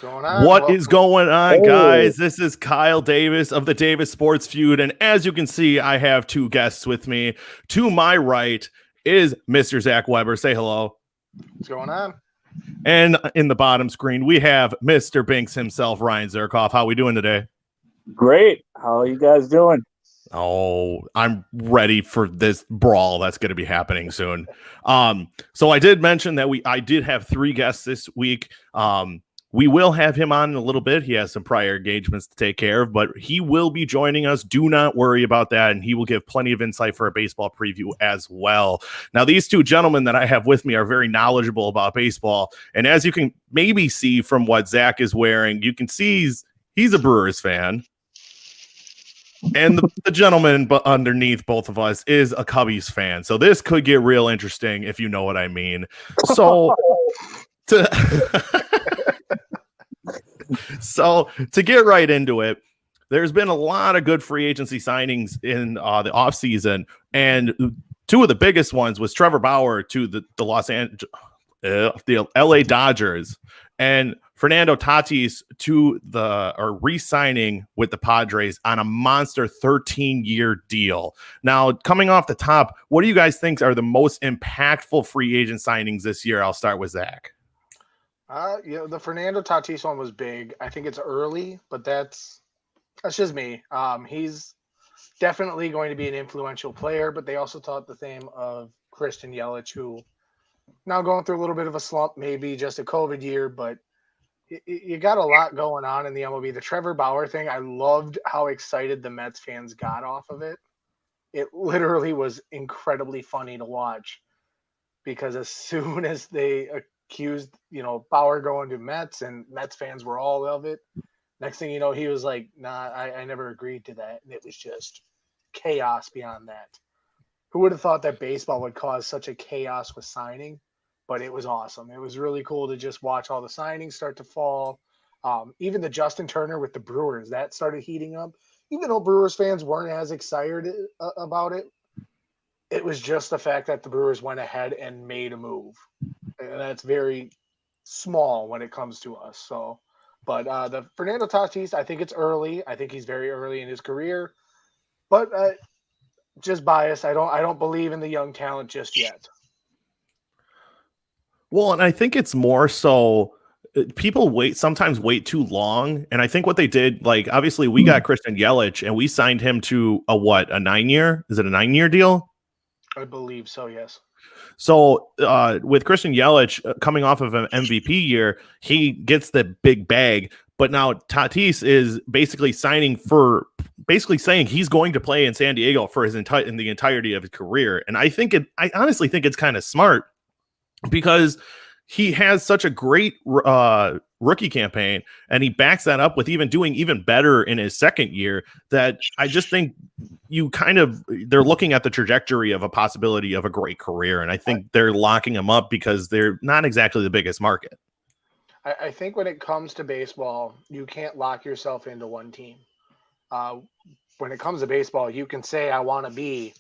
going on? What is going on, guys? Hey. This is Kyle Davis of the Davis Sports Feud. And as you can see, I have two guests with me. To my right is Mr. Zach Weber. Say hello. What's going on? And in the bottom screen, we have Mr. Binks himself, Ryan Zerkoff. How we doing today? Great. How are you guys doing? Oh, I'm ready for this brawl that's going to be happening soon. So I did mention that I did have three guests this week. We will have him on in a little bit. He has some prior engagements to take care of, but he will be joining us. Do not worry about that, and he will give plenty of insight for a baseball preview as well. Now, these two gentlemen that I have with me are very knowledgeable about baseball, and as you can maybe see from what Zach is wearing, you can see he's a Brewers fan. And the gentleman underneath both of us is a Cubbies fan. So this could get real interesting, if you know what I mean. So to get right into it, there's been a lot of good free agency signings in the offseason. And two of the biggest ones was Trevor Bauer to the LA Dodgers, and Fernando Tatis to re-signing with the Padres on a monster 13-year deal. Now, coming off the top, what do you guys think are the most impactful free agent signings this year? I'll start with Zach. The Fernando Tatis one was big. I think it's early, but that's just me. He's definitely going to be an influential player, but they also thought the same of Christian Yelich, who now going through a little bit of a slump, maybe just a COVID year, but you got a lot going on in the MLB. The Trevor Bauer thing, I loved how excited the Mets fans got off of it. It literally was incredibly funny to watch because as soon as they accused, Bauer going to Mets and Mets fans were all of it, next thing you know, he was like, nah, I never agreed to that. And it was just chaos beyond that. Who would have thought that baseball would cause such a chaos with signing? But it was awesome. It was really cool to just watch all the signings start to fall. Even the Justin Turner with the Brewers, that started heating up. Even though Brewers fans weren't as excited about it, it was just the fact that the Brewers went ahead and made a move. And that's very small when it comes to us. So, but the Fernando Tatis, I think it's early. I think he's very early in his career. But just biased. I don't believe in the young talent just yet. Well, and I think it's more so people sometimes wait too long. And I think what they did, like, obviously we got Christian Yelich and we signed him to a 9-year? Is it a 9-year deal? I believe so, yes. So with Christian Yelich coming off of an MVP year, he gets the big bag. But now Tatis is basically saying he's going to play in San Diego for in the entirety of his career. And I honestly think it's kind of smart, because he has such a great rookie campaign, and he backs that up with doing even better in his second year, that I just think they're looking at the trajectory of a possibility of a great career. And I think they're locking him up because they're not exactly the biggest market. I think when it comes to baseball, you can't lock yourself into one team. When it comes to baseball, you can say, I want to be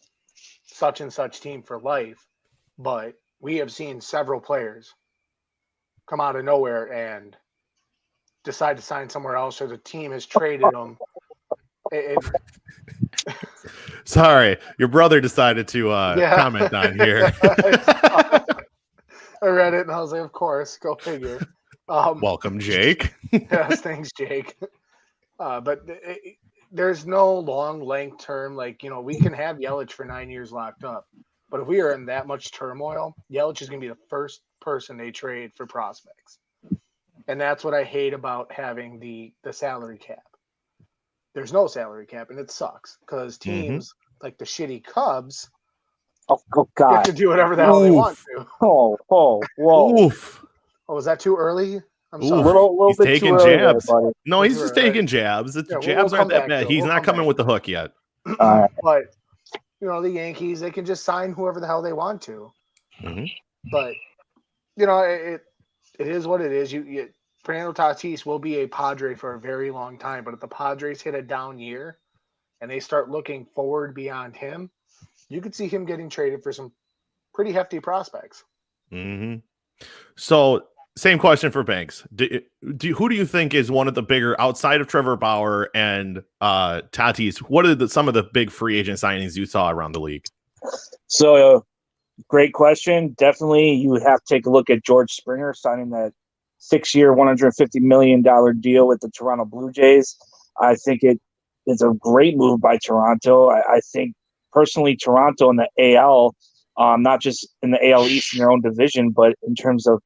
such and such team for life, but we have seen several players come out of nowhere and decide to sign somewhere else, or the team has traded them. Sorry, your brother decided to comment on here. I read it and I was like, of course, go figure. Welcome, Jake. Yes, thanks, Jake. But there's no long length term. We can have Yelich for 9 years locked up. But if we are in that much turmoil, Yelich is going to be the first person they trade for prospects. And that's what I hate about having the salary cap. There's no salary cap, and it sucks because teams like the shitty Cubs get to do whatever the hell they want to. Whoa. Oof. Oh, was that too early? I'm sorry. Little he's bit taking too jabs. Early there, no, he's just taking jabs. Jabs aren't that bad. He's not coming with the hook yet. But the Yankees, they can just sign whoever the hell they want to. Mm-hmm. But it is what it is. Fernando Tatis will be a Padre for a very long time. But if the Padres hit a down year and they start looking forward beyond him, you could see him getting traded for some pretty hefty prospects. Mm-hmm. So Same question for Banks. Who do you think is one of the bigger, outside of Trevor Bauer and Tatis? What are some of the big free agent signings you saw around the league? So, great question. Definitely, you would have to take a look at George Springer signing that 6-year, $150 million deal with the Toronto Blue Jays. I think it's a great move by Toronto. I think personally, Toronto in the AL, not just in the AL East in their own division, but in terms of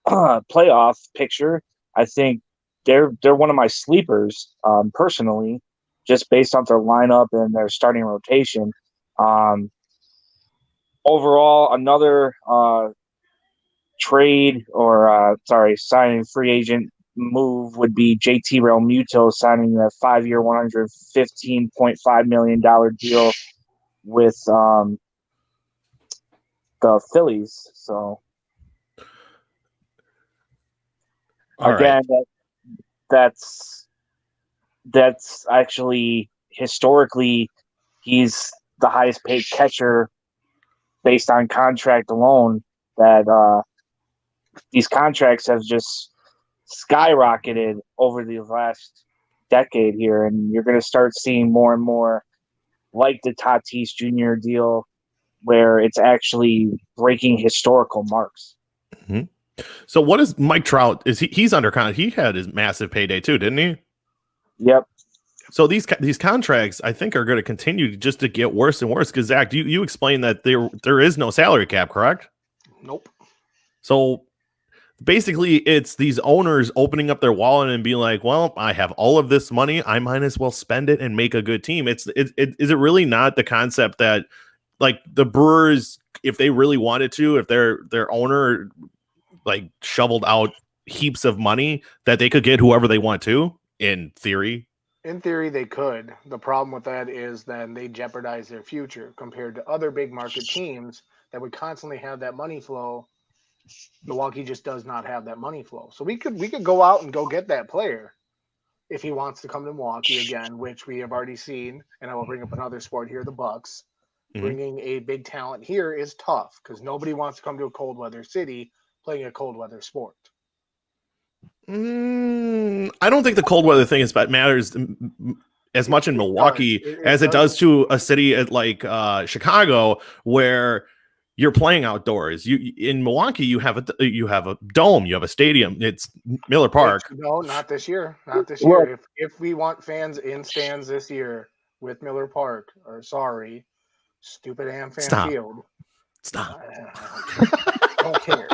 playoff picture, I think they're one of my sleepers personally, just based on their lineup and their starting rotation. Overall, another signing free agent move would be JT Realmuto signing a 5-year, $115.5 million deal with the Phillies. So again, that's actually historically he's the highest paid catcher based on contract alone. That these contracts have just skyrocketed over the last decade here, and you're going to start seeing more and more like the Tatis Jr. deal where it's actually breaking historical marks. Mm-hmm. So what is Mike Trout? He's under contract? He had his massive payday too, didn't he? Yep. So these contracts, I think, are going to continue just to get worse and worse. Because Zach, you explained that there is no salary cap, correct? Nope. So basically, it's these owners opening up their wallet and being like, "Well, I have all of this money. I might as well spend it and make a good team." Is it really not the concept that, like, the Brewers, if they really wanted to, if their owner like shoveled out heaps of money, that they could get whoever they want to, in theory? In theory, they could. The problem with that is then they jeopardize their future compared to other big market teams that would constantly have that money flow. Milwaukee just does not have that money flow. So we could go out and go get that player if he wants to come to Milwaukee again, which we have already seen. And I will bring up another sport here, the Bucks. Mm-hmm. Bringing a big talent here is tough because nobody wants to come to a cold weather city playing a cold weather sport. I don't think the cold weather thing matters as much in Milwaukee as it does to a city like Chicago, where you're playing outdoors. In Milwaukee, you have a dome, you have a stadium. It's Miller Park. No, not this year. Not this year. If we want fans in stands this year with Miller Park, or sorry, stupid AmFam Field. Stop. I don't care.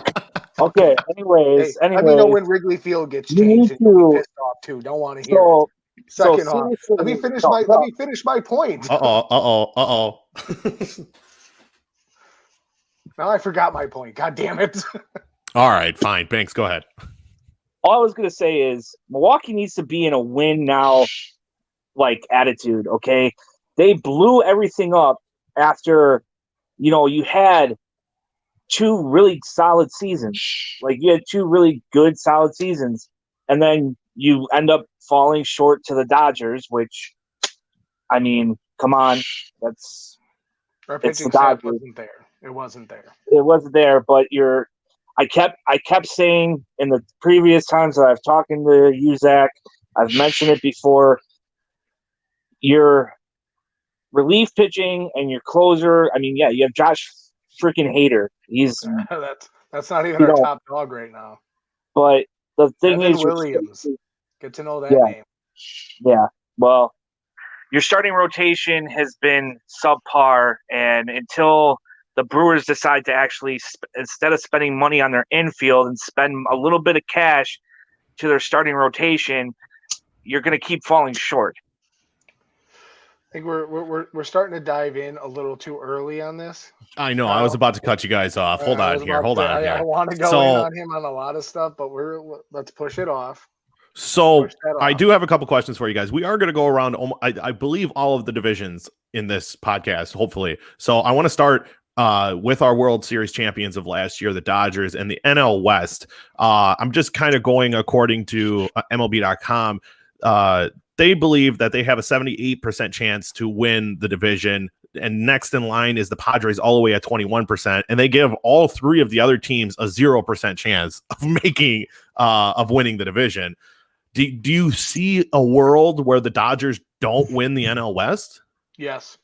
Okay. Anyways, let me know when Wrigley Field gets changed. And you'll be pissed off too. Don't want to hear it. Second off, let me finish my point. Uh oh. Now I forgot my point. God damn it. All right, fine. Banks, go ahead. All I was gonna say is Milwaukee needs to be in a win now like attitude. Okay, they blew everything up after you had 2 really solid seasons. Like, you had 2 really good, solid seasons, and then you end up falling short to the Dodgers, which, I mean, come on, our pitching staff wasn't there. It wasn't there. It wasn't there, but I kept saying in the previous times that I've talked to you, Zach, I've mentioned it before, your relief pitching and your closer, I mean, yeah, you have Josh freaking Hader. He's that's not even our top dog right now. But the thing Evan is, Williams. Get to know that name. Yeah. Well, your starting rotation has been subpar, and until the Brewers decide to actually, instead of spending money on their infield and spend a little bit of cash to their starting rotation, you're going to keep falling short. I think we're starting to dive in a little too early on this. I know. I was about to cut you guys off. Hold on here. I want to go in on him on a lot of stuff, but let's push it off. So I do have a couple questions for you guys. We are going to go around, I believe, all of the divisions in this podcast, hopefully. So I want to start with our World Series champions of last year, the Dodgers, and the NL West. I'm just kind of going according to MLB.com. They believe that they have a 78% chance to win the division. and next in line is the Padres all the way at 21%, and they give all three of the other teams a 0% chance of winning the division. Do you see a world where the Dodgers don't win the NL West? Yes.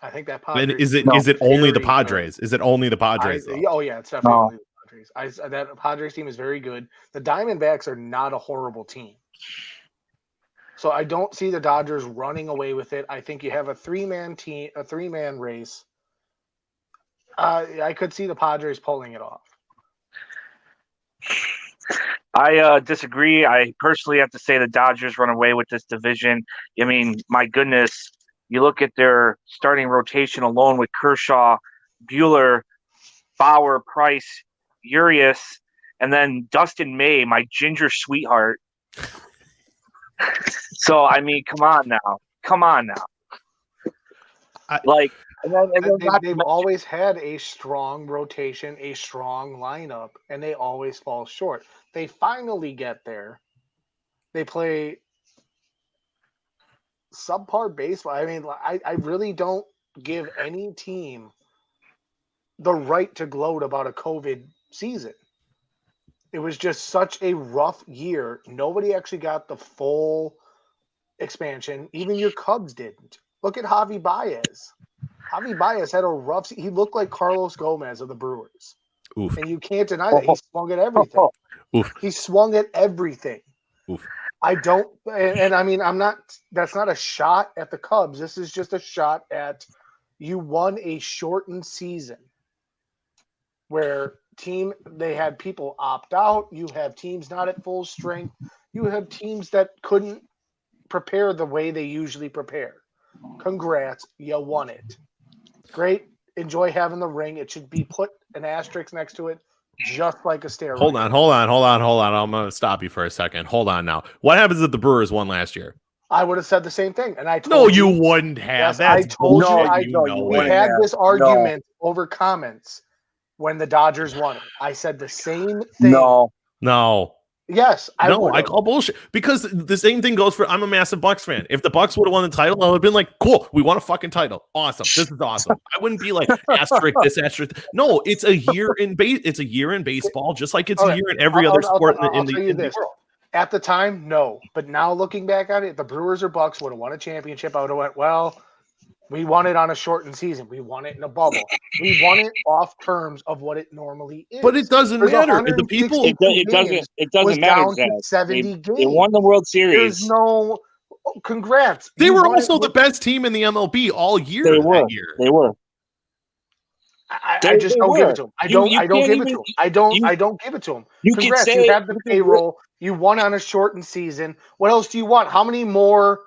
I think that And Padres. is it only the Padres? Is it only the Padres? Oh yeah, it's definitely only the Padres. That Padres team is very good. The Diamondbacks are not a horrible team. So I don't see the Dodgers running away with it. I think you have a 3-man team, a 3-man race. I could see the Padres pulling it off. I disagree. I personally have to say the Dodgers run away with this division. I mean, my goodness, you look at their starting rotation alone with Kershaw, Buehler, Bauer, Price, Urias, and then Dustin May, my ginger sweetheart. So, I mean, come on now. They've always had a strong rotation, a strong lineup, and they always fall short. They finally get there. They play subpar baseball. I mean, I really don't give any team the right to gloat about a COVID season. It was just such a rough year. Nobody actually got the full expansion. Even your Cubs didn't. Look at Javi Baez. Javi Baez had a rough. He looked like Carlos Gomez of the Brewers. Oof. And you can't deny that. He swung at everything. Oof. He swung at everything. Oof. I don't, and I mean, that's not a shot at the Cubs. This is just a shot at, you won a shortened season where they had people opt out. You have teams not at full strength. You have teams that couldn't prepare the way they usually prepare. Congrats. You won it. Great. Enjoy having the ring. It should be put an asterisk next to it, just like a steroid. Hold on. I'm going to stop you for a second. Hold on now. What happens if the Brewers won last year? I would have said the same thing. And I told you wouldn't have. Yes, I told we had this argument over comments when the Dodgers won it. I said the same thing. No. Yes, I call bullshit, because the same thing goes for, I'm a massive Bucks fan. If the Bucks would have won the title, I would have been like, cool, we won a fucking title. Awesome. This is awesome. I wouldn't be like asterisk this, asterisk. No, it's a year in baseball, just like it's a year in every other sport in the world. At the time, no. But now looking back at it, if the Brewers or Bucks would have won a championship, I would have went, well, we won it on a shortened season. We won it in a bubble. We won it off terms of what it normally is. But it doesn't matter. The people, it doesn't matter. Down to 70 games. They won the World Series. There's no congrats. They were also the best team in the MLB all year. They were. I just don't give it to them. I don't give it to them. I don't give it to them. Congrats. You have the payroll. You won on a shortened season. What else do you want? How many more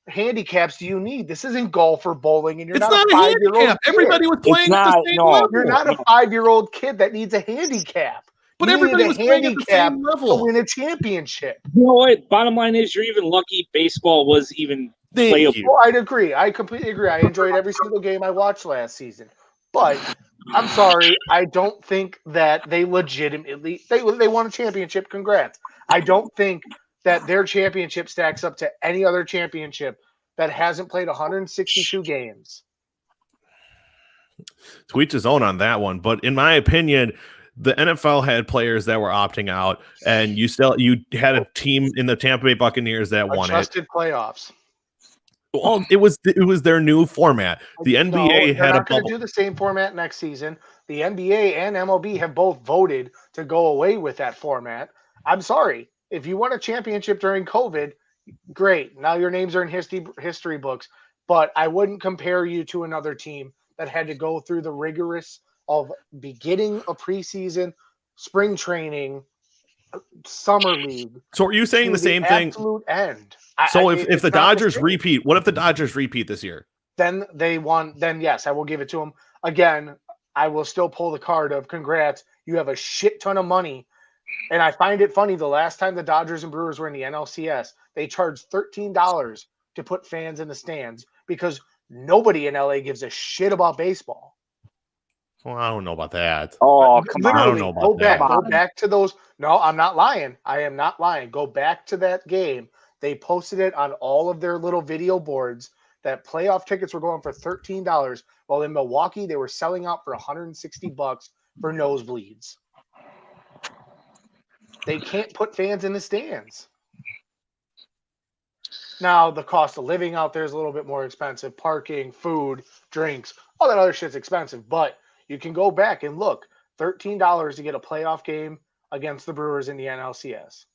handicaps do you need? This isn't golf or bowling, and you're not a 5-year-old. Everybody was playing at the same level. You're not a 5-year-old kid that needs a handicap. But everybody was playing at the same level to win a championship. You know what? Bottom line is, you're even lucky baseball was even playable. Oh, I'd agree. I completely agree. I enjoyed every single game I watched last season. But I'm sorry, I don't think that they legitimately they won a championship. Congrats. I don't think that their championship stacks up to any other championship that hasn't played 162 games. To each his own on that one, but in my opinion, the NFL had players that were opting out, and you had a team in the Tampa Bay Buccaneers that won it. Adjusted playoffs. Well, it was their new format. The NBA had a bubble. Do the same format next season. The NBA and MLB have both voted to go away with that format. I'm sorry. If you won a championship during COVID, great. Now your names are in history books. But I wouldn't compare you to another team that had to go through the rigorous of beginning a preseason, spring training, summer league. So are you saying the same thing? Absolute end. So if the Dodgers repeat, what if the Dodgers repeat this year? Then they won. Then yes, I will give it to them. Again, I will still pull the card of congrats. You have a shit ton of money. And I find it funny, the last time the Dodgers and Brewers were in the NLCS, they charged $13 to put fans in the stands because nobody in LA gives a shit about baseball. Well, I don't know about that. Oh, come on. I don't know about that. Go back to those. No, I'm not lying. I am not lying. Go back to that game. They posted it on all of their little video boards. that playoff tickets were going for $13, while in Milwaukee they were selling out for $160 for nosebleeds. They can't put fans in the stands. Now, the cost of living out there is a little bit more expensive. Parking, food, drinks, all that other shit's expensive. But you can go back and look. $13 to get a playoff game against the Brewers in the NLCS.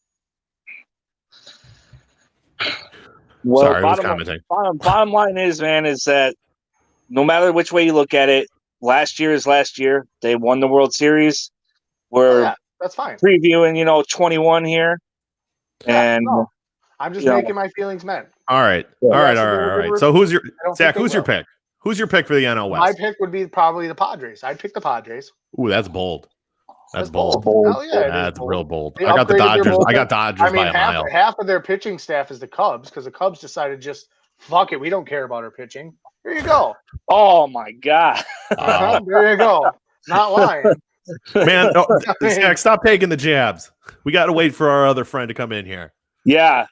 Well, Sorry, I was commenting. bottom line is, man, is that no matter which way you look at it, last year is last year. They won the World Series. We're that's fine. Previewing, 21 here. Yeah, And no, I'm just making my feelings meant. All right. So who's your Zach? Who's your pick? Who's your pick for the NL West? My pick would be probably the Padres. I'd pick the Padres. Ooh, that's bold. That's bold. Oh, yeah, that's real bold. They I got the Dodgers. I got Dodgers by a mile. Half of their pitching staff is the Cubs because the Cubs decided just fuck it. We don't care about our pitching. Here you go. Oh my God. There you go. Not lying. Man, Zach, stop taking the jabs. We got to wait for our other friend to come in here. Yeah.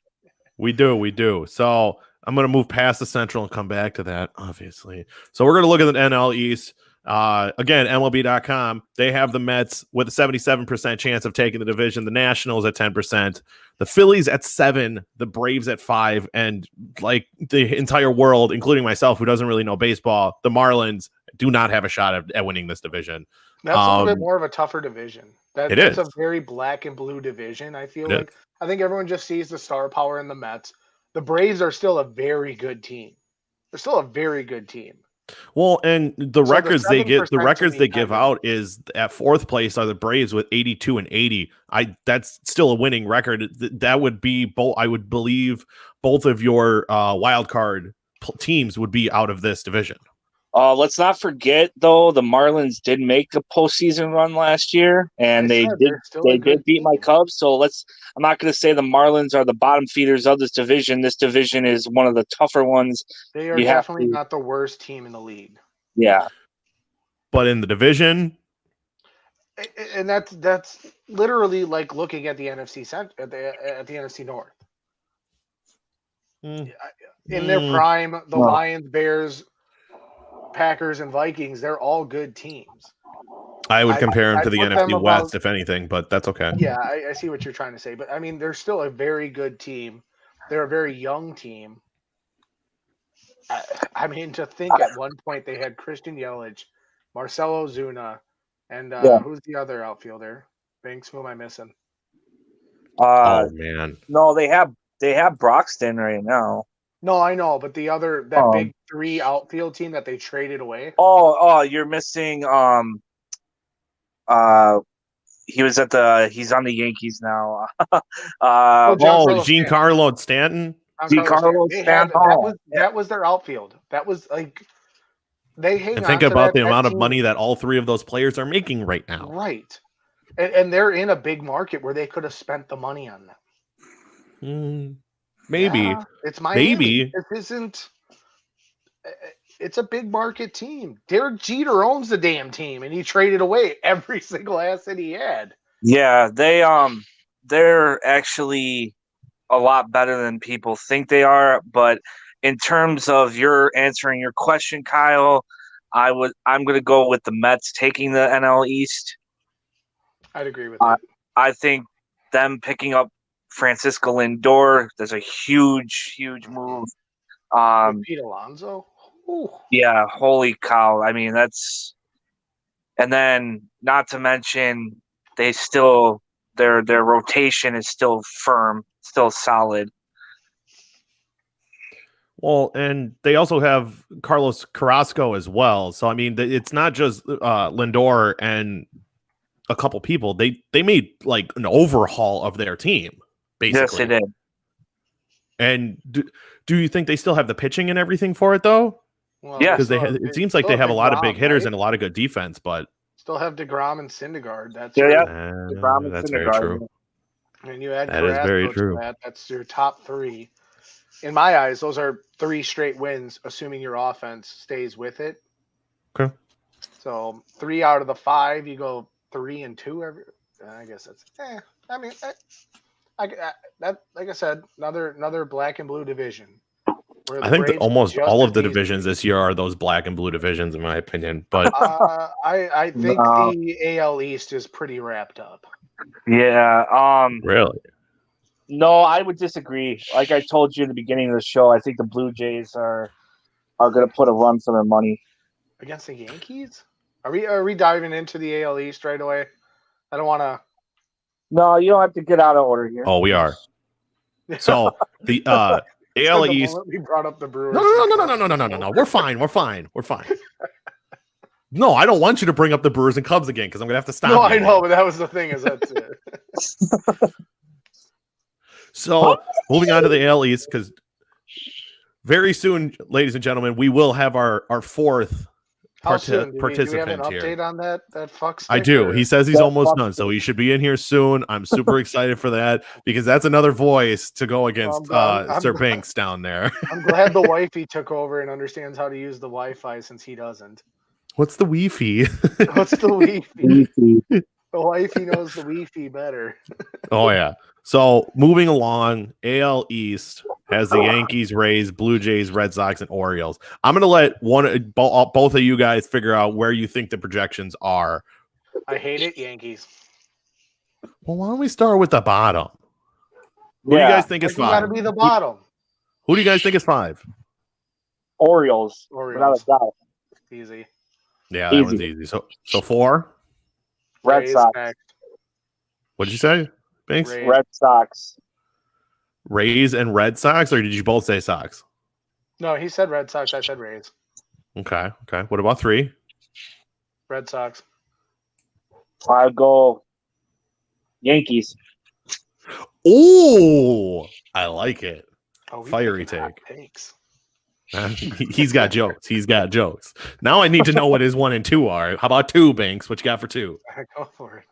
We do. So I'm going to move past the Central and come back to that, obviously. So we're going to look at the NL East. Again, MLB.com, they have the Mets with a 77% chance of taking the division, the Nationals at 10%, the Phillies at 7%, the Braves at 5%, and like the entire world, including myself, who doesn't really know baseball, the Marlins do not have a shot at winning this division. That's a little bit more of a tougher division. That's a very black and blue division, I feel like. I think everyone just sees the star power in the Mets. The Braves are still a very good team. They're still a very good team. Well, and the records they give out is at fourth place are the Braves with 82 and 80. That's still a winning record. That would be both. I would believe both of your wild card teams would be out of this division. Let's not forget though, the Marlins did make a postseason run last year, and they did beat my Cubs. So I'm not going to say the Marlins are the bottom feeders of this division. This division is one of the tougher ones. They are definitely not the worst team in the league. Yeah, but in the division, and that's literally like looking at the NFC at the NFC North. In their prime, the Lions, Bears, Packers, and Vikings, they're all good teams. I would compare them to the NFC West, if anything, but that's okay. Yeah, I see what you're trying to say. But, I mean, they're still a very good team. They're a very young team. I mean, to think at one point they had Christian Yelich, Marcelo Ozuna, and who's the other outfielder? Banks, who am I missing? Oh, man. No, they have Broxton right now. No, I know, but the other big 3 outfield team that they traded away. Oh, you're missing. He's on the Yankees now. Giancarlo Stanton. Giancarlo Stanton. That was their outfield. That was like they hang on. Think about the amount of money that all 3 of those players are making right now. Right, and they're in a big market where they could have spent the money on them. Maybe. Yeah, it's Miami. Maybe. It isn't. It's a big market team. Derek Jeter owns the damn team, and he traded away every single asset he had. Yeah, they're actually a lot better than people think they are. But in terms of your answering your question, Kyle, I'm going to go with the Mets taking the NL East. I'd agree with that. I think them picking up Francisco Lindor, that's a huge move. Pete Alonso? Ooh. Yeah, holy cow. I mean, and then not to mention they still their rotation is still firm, still solid. Well, and they also have Carlos Carrasco as well. So I mean, it's not just Lindor and a couple people. They made like an overhaul of their team. Basically. Yes, they did. And do you think they still have the pitching and everything for it, though? Well, yeah, because it seems like they have a lot of big hitters and a lot of good defense, but still have DeGrom and Syndergaard. That's that's very true. And you add that is very true. That's your top 3. In my eyes, those are 3 straight wins, assuming your offense stays with it. Okay. So 3 out of the 5, you go 3-2. I guess that's. I mean. That like I said, another black and blue division. where I the think that Braves almost just all of as the easily- divisions this year are those black and blue divisions, in my opinion. But I think No. the AL East is pretty wrapped up. Yeah. really, No, I would disagree. Like I told you in the beginning of the show, I think the Blue Jays are going to put a run for their money. Against the Yankees? Are we diving into the AL East right away? I don't want to. No, you don't have to get out of order here. oh, we are. So the AL the East. moment we brought up the Brewers. No. We're fine. No, I don't want you to bring up the Brewers and Cubs again because I'm gonna have to stop. No, you I again. know, but that was the thing. Is that's it. So moving on to the AL East, because very soon, ladies and gentlemen, we will have our fourth How soon? Do we have an participant here. update on that fuck stick? I do. or- He says he's That almost fuck done, so he should be in here soon. I'm super excited for that because that's another voice to go against I'm Sir glad- Banks down there. I'm glad the wifey took over and understands how to use the Wi-Fi since he doesn't. What's the Wi-Fi? What's the Wi-Fi? Easy. The wifey knows the Wi-Fi better. Oh yeah. So moving along, AL East has the Yankees, Rays, Blue Jays, Red Sox, and Orioles. I'm gonna let both of you guys figure out where you think the projections are. I hate it, Yankees. Well, why don't we start with the bottom? Who do you guys think is You got to five? be the bottom. Who do you guys think is five? Orioles, without a doubt. Easy. Yeah, that Easy. one's easy. So 4. Red Rays Sox. next. What did you say, Banks? Rays. Red Sox. Rays and Red Sox, or did you both say Sox? No, he said Red Sox. I said Rays. Okay. What about 3? Red Sox. I go Yankees. Oh, I like it. Oh, we Fiery picking hot take. takes. He's got jokes. Now I need to know what his 1 and 2 are. How about 2, Banks? What you got for 2? Go for it.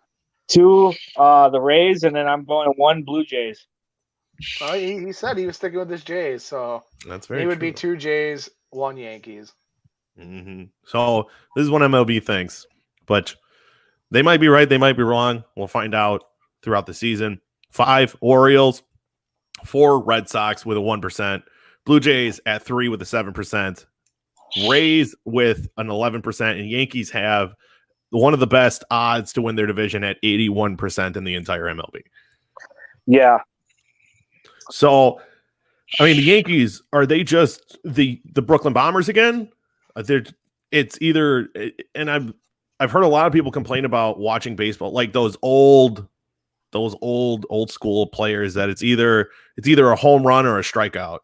2, the Rays, and then I'm going 1 Blue Jays. Well, he said he was sticking with his Jays, so That's very he would be true. 2 Jays, 1 Yankees. Mm-hmm. So this is what MLB thinks, but they might be right. They might be wrong. We'll find out throughout the season. 5 Orioles, 4 Red Sox with a 1%, Blue Jays at 3 with a 7%, Rays with an 11%, and Yankees have one of the best odds to win their division at 81% in the entire MLB. Yeah. So, I mean, the Yankees, are they just the Brooklyn Bombers again? It's either, and I've heard a lot of people complain about watching baseball, like those old school players, that it's either a home run or a strikeout.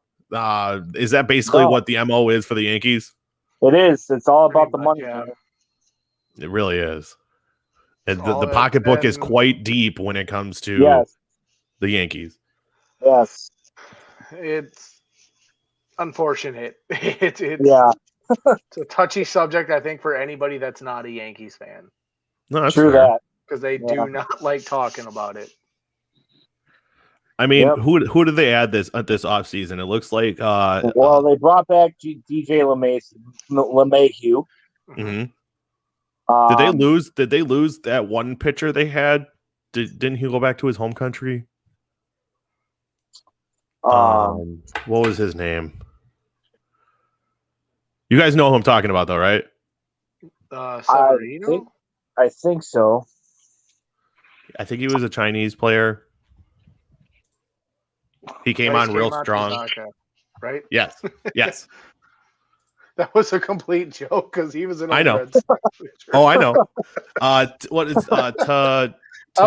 Is that basically what the MO is for the Yankees? It is. It's all about the Pretty money. much, yeah. man. It really is. And All the it's pocketbook is been- quite deep when it comes to Yes. the Yankees. Yes. It's unfortunate. It's Yeah. it's a touchy subject, I think, for anybody that's not a Yankees fan, No, that's True fair. that. because they Yeah. do not like talking about it. I mean, Yep. who did they add this offseason? It looks like Well, they brought back DJ LeMahieu. mhm. Um, Did they lose that one pitcher they had? Didn't he go back to his home country? What was his name? You guys know who I'm talking about, though, right? Severino? I think so. I think he was a Chinese player. He came Bryce on real came strong. Tanaka, right? Yes. That was a complete joke because he was an I old know. Red Sox pitcher. Oh, I know. What is I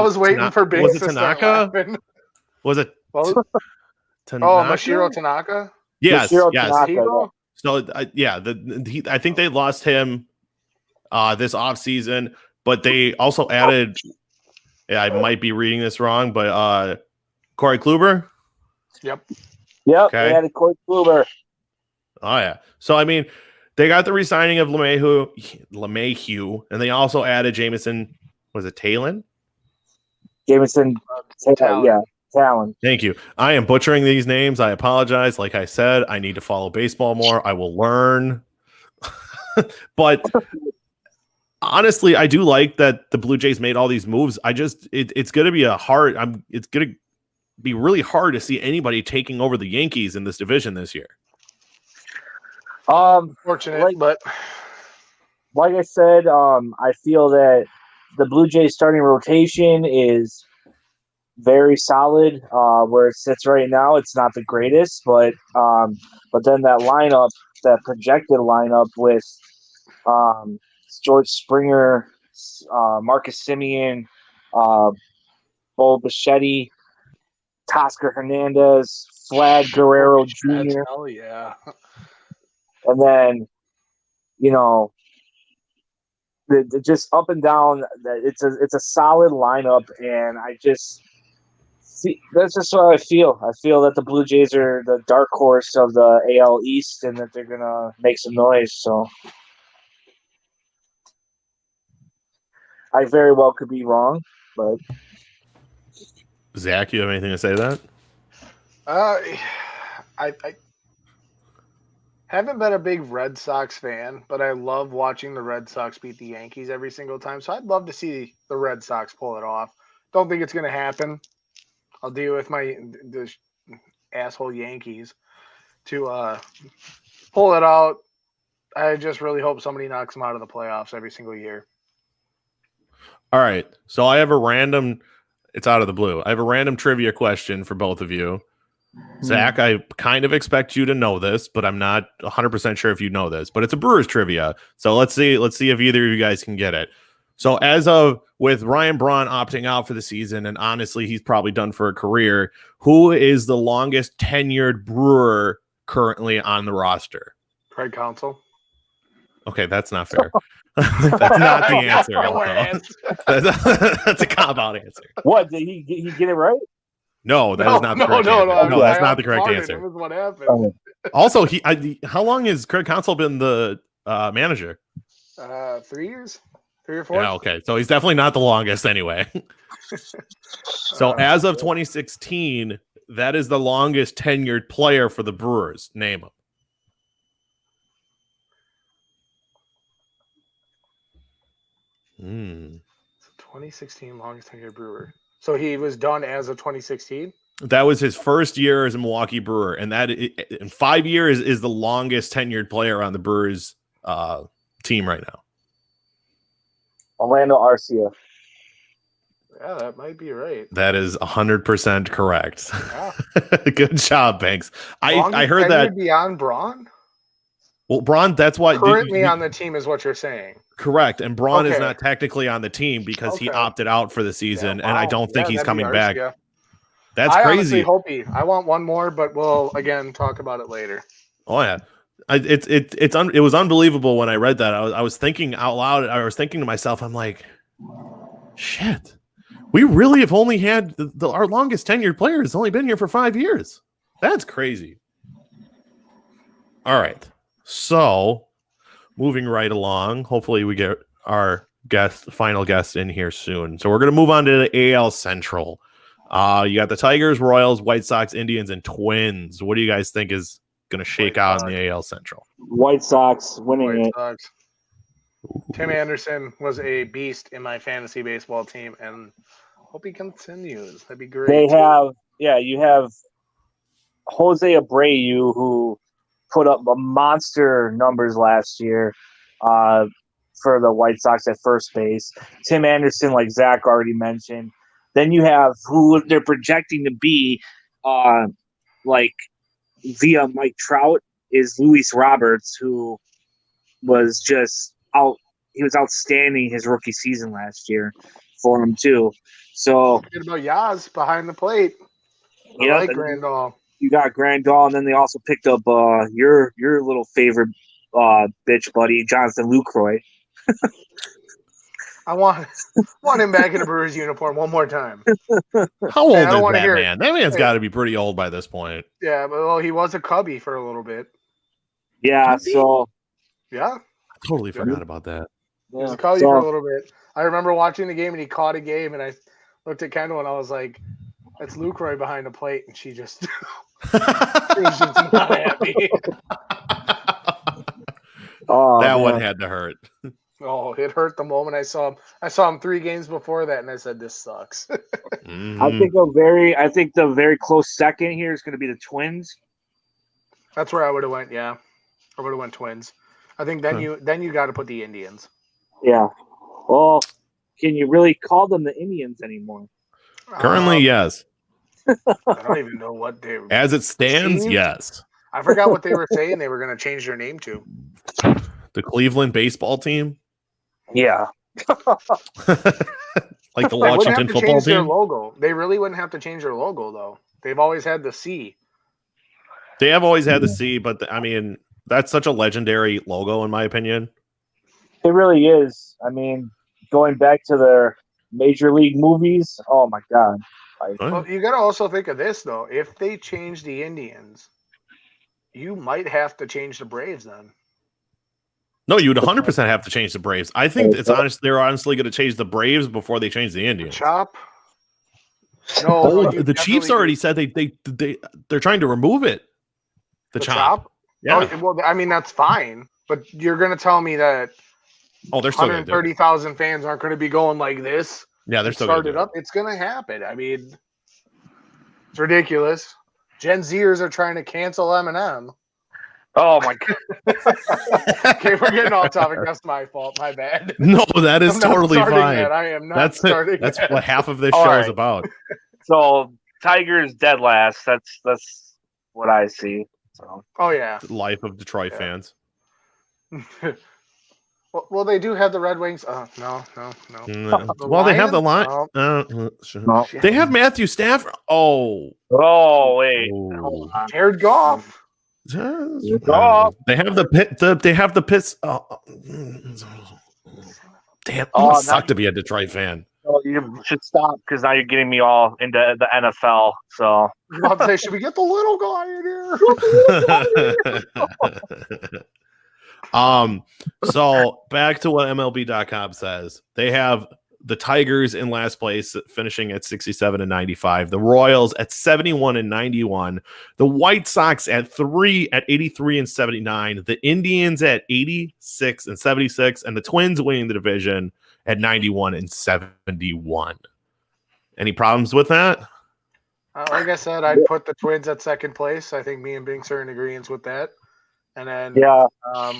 was waiting for Binks Was it to start Tanaka? laughing. Was it What was- Tanaka? Oh, Mashiro Tanaka? Yes, Mashiro yes. Tanaka. Did he go? So I think they lost him this offseason, but they also added. I might be reading this wrong, but Corey Kluber. Yep. Yep. Okay. They had a Corey Kluber. Oh yeah. So I mean, they got the re-signing of LeMahieu, and they also added Jameson. Was it Talon? Jameson. Talon. Yeah. Talon. Thank you. I am butchering these names. I apologize. Like I said, I need to follow baseball more. I will learn. But honestly, I do like that the Blue Jays made all these moves. It's going to be it's going to be really hard to see anybody taking over the Yankees in this division this year. Fortunate, but like I said, I feel that the Blue Jays starting rotation is very solid. Where it sits right now, it's not the greatest, but then that lineup, that projected lineup with George Springer, Marcus Simeon, Bo Bichetti, Teoscar Hernandez, Vlad Guerrero Jr., hell yeah. and then the just up and down. It's a solid lineup, and I just see that's just what I feel. I feel that the Blue Jays are the dark horse of the AL East, and that they're gonna make some noise. So I very well could be wrong, but Zach, you have anything to say to that? I haven't been a big Red Sox fan, but I love watching the Red Sox beat the Yankees every single time. So I'd love to see the Red Sox pull it off. Don't think it's going to happen. I'll deal with the asshole Yankees to pull it out. I just really hope somebody knocks them out of the playoffs every single year. All right. So I have a random, it's out of the blue. I have a random trivia question for both of you. Zach, I kind of expect you to know this, but I'm not 100% sure if you know this, but it's a Brewers trivia. So let's see if either of you guys can get it. So with Ryan Braun opting out for the season, and honestly, he's probably done for a career, who is the longest tenured Brewer currently on the roster? Craig Counsell. Okay, that's not fair. That's not the answer. That's a cop-out answer. What, did he get it right? No, that is not the correct answer. No, that's not the correct answer. That was what happened. Also, how long has Craig Counsell been the manager? 3 years? 3 or 4? Yeah, okay. So he's definitely not the longest anyway. So as of 2016, that is the longest tenured player for the Brewers. Name him. 2016 longest tenured Brewer. So he was done as of 2016? That was his first year as a Milwaukee Brewer, and that in 5 years is the longest tenured player on the Brewers team right now. Orlando Arcia. Yeah, that might be right. That is 100% correct. Yeah. Good job, Banks. I heard tenured that beyond Braun? Well, Braun, that's why currently on the team is what you're saying. Correct, and Braun is not technically on the team because he opted out for the season, and I don't think he's coming back. That's crazy. I want one more, but we'll again talk about it later. Oh yeah, it was unbelievable when I read that. I was thinking out loud. I was thinking to myself, I'm like, shit, we really have only had our longest tenured player has only been here for 5 years. That's crazy. All right. So, moving right along, hopefully we get our final guest in here soon. So we're going to move on to the AL Central. You got the Tigers, Royals, White Sox, Indians, and Twins. What do you guys think is going to shake out in the AL Central? White Sox winning it. Sox. Tim Anderson was a beast in my fantasy baseball team, and hope he continues. That'd be great. You have Jose Abreu, who put up monster numbers last year for the White Sox at first base. Tim Anderson, like Zach already mentioned. Then you have who they're projecting to be, like via Mike Trout, is Luis Roberts, who was just out. He was outstanding his rookie season last year for him too. So forget about Yaz behind the plate. I like Grandal. You got Grandal, and then they also picked up your little favorite bitch buddy, Jonathan Lucroy. I want him back in a Brewers uniform one more time. How old is that man? That man's got to be pretty old by this point. Yeah, but he was a Cubby for a little bit. Yeah, so yeah, I totally forgot about that. He was a Cubby for a little bit. I remember watching the game, and he caught a game, and I looked at Kendall, and I was like, "That's Lucroy behind the plate," and she just she was just not happy. That one had to hurt. Oh, it hurt the moment I saw him. I saw him 3 games before that, and I said, "This sucks." Mm-hmm. I think the very close second here is going to be the Twins. That's where I would have went. Yeah, or would have went Twins. I think then you got to put the Indians. Yeah. Well, can you really call them the Indians anymore? Currently, yes. I don't even know what they. As it stands, Teams? yes. I forgot what they were saying. They were going to change their name to. The Cleveland baseball team, Yeah. like the They wouldn't Washington have to football change their team. logo. They really wouldn't have to change their logo though. They've always had the C. They have always had the C, but I mean, that's such a legendary logo, in my opinion. It really is. I mean, going back to their major league movies, oh my God. Well, you got to also think of this though. If they change the Indians, you might have to change the Braves then. No, you would 100% have to change the Braves. I think they're honestly going to change the Braves before they change the Indians. Chop. No, the Chiefs already said they're trying to remove it. The chop. Yeah. Oh, well, I mean that's fine, but you're going to tell me that they're still 130,000 fans aren't going to be going like this. Yeah, they're still started up. It's going to happen. I mean, it's ridiculous. Gen Zers are trying to cancel Eminem. Oh my God. Okay, we're getting off topic. That's my fault. My bad. No, that is totally fine. I am not starting. That's what half of this show is about. So Tigers dead last. That's what I see. So. Oh yeah. Life of Detroit fans. Well, they do have the Red Wings. No. Well, they have the line. No. They have Matthew Stafford. Oh wait. Oh. Jared Goff. They have they have the piss. Damn, it suck to be a Detroit fan. Oh, you should stop because now you're getting me all into the NFL. So I was about to say, should we get the little guy in here? So back to what MLB.com says. They have the Tigers in last place, finishing at 67 and 95. The Royals at 71 and 91. The White Sox at 83 and 79. The Indians at 86 and 76, and the Twins winning the division at 91 and 71. Any problems with that? Like I said, I'd put the Twins at second place. I think me and Binks are in agreement with that. And then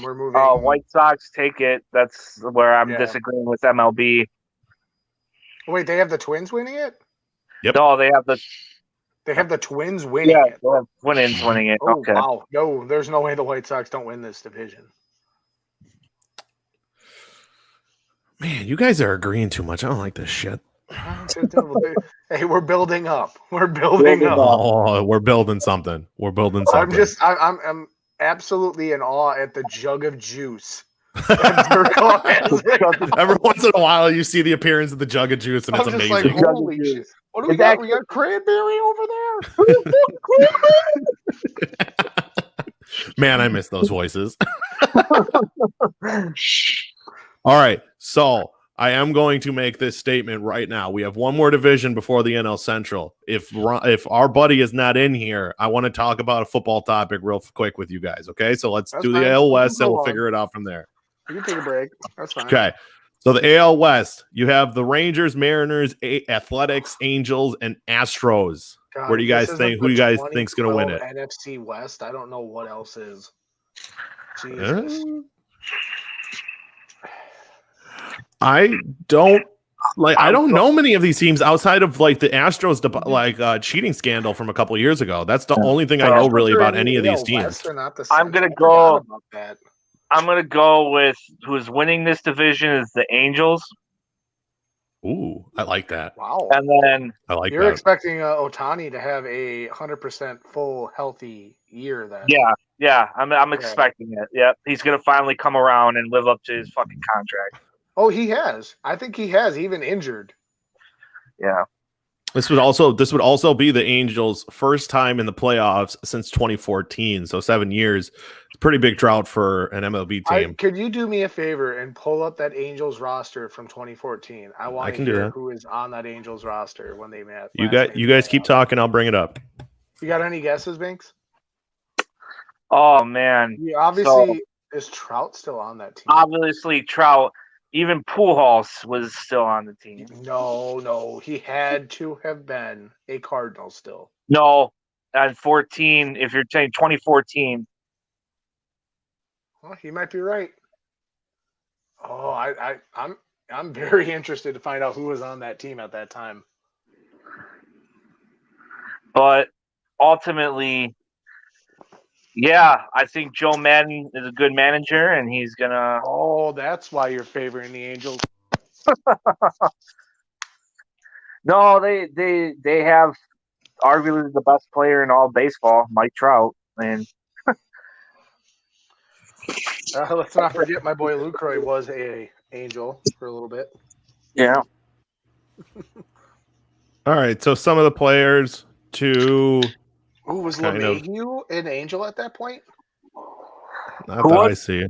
we're moving. White Sox take it. That's where I'm disagreeing with MLB. Wait, they have the Twins winning it? Yep. No, they have the Twins winning it. Yeah, Twins winning it. Oh, okay. Wow. No, there's no way the White Sox don't win this division. Man, you guys are agreeing too much. I don't like this shit. Hey, we're building up. We're building up. Oh, we're building something. We're building something. I'm absolutely in awe at the jug of juice. Every once in a while, you see the appearance of the jug of juice, and it's amazing. Like, holy shit. What do we got? We got cranberry over there. Man, I miss those voices. All right, so I am going to make this statement right now. We have one more division before the NL Central. If our buddy is not in here, I want to talk about a football topic real quick with you guys. Okay, so let's do the AL West, and we'll figure it out from there. You can take a break. That's fine. Okay. So the AL West, you have the Rangers, Mariners, Athletics, Angels, and Astros. God, where do you guys think? Who do you guys think's going to win it? NFC West. I don't know what else is. Jesus. I don't know many of these teams outside of like the Astros cheating scandal from a couple of years ago. That's the only thing I know really about any of these teams. I'm gonna go with who's winning this division is the Angels. Ooh, I like that. Wow. And then you're expecting Ohtani to have a 100% full healthy year then. Yeah. I'm expecting it. Yep. He's gonna finally come around and live up to his fucking contract. Oh, he has. I think he has, even injured. Yeah. This would also be the Angels' first time in the playoffs since 2014. So 7 years. It's a pretty big drought for an MLB team. Could you do me a favor and pull up that Angels roster from 2014? I want to hear who is on that Angels roster when they met. You guys keep talking. I'll bring it up. You got any guesses, Binks? Oh man. Yeah, obviously, is Trout still on that team? Obviously, Trout. Even Pujols was still on the team. No, he had to have been a Cardinal still. No, at 14, if you're saying 2014. Oh, he might be right. Oh, I'm very interested to find out who was on that team at that time. But ultimately, yeah, I think Joe Madden is a good manager, and he's gonna. Oh, that's why you're favoring the Angels. No, they have arguably the best player in all baseball, Mike Trout, and Let's not forget my boy Lucroy was a Angel for a little bit. yeah. All right, so some of the players to Who was kind of LeMahieu an Angel at that point? not Who that I was? see.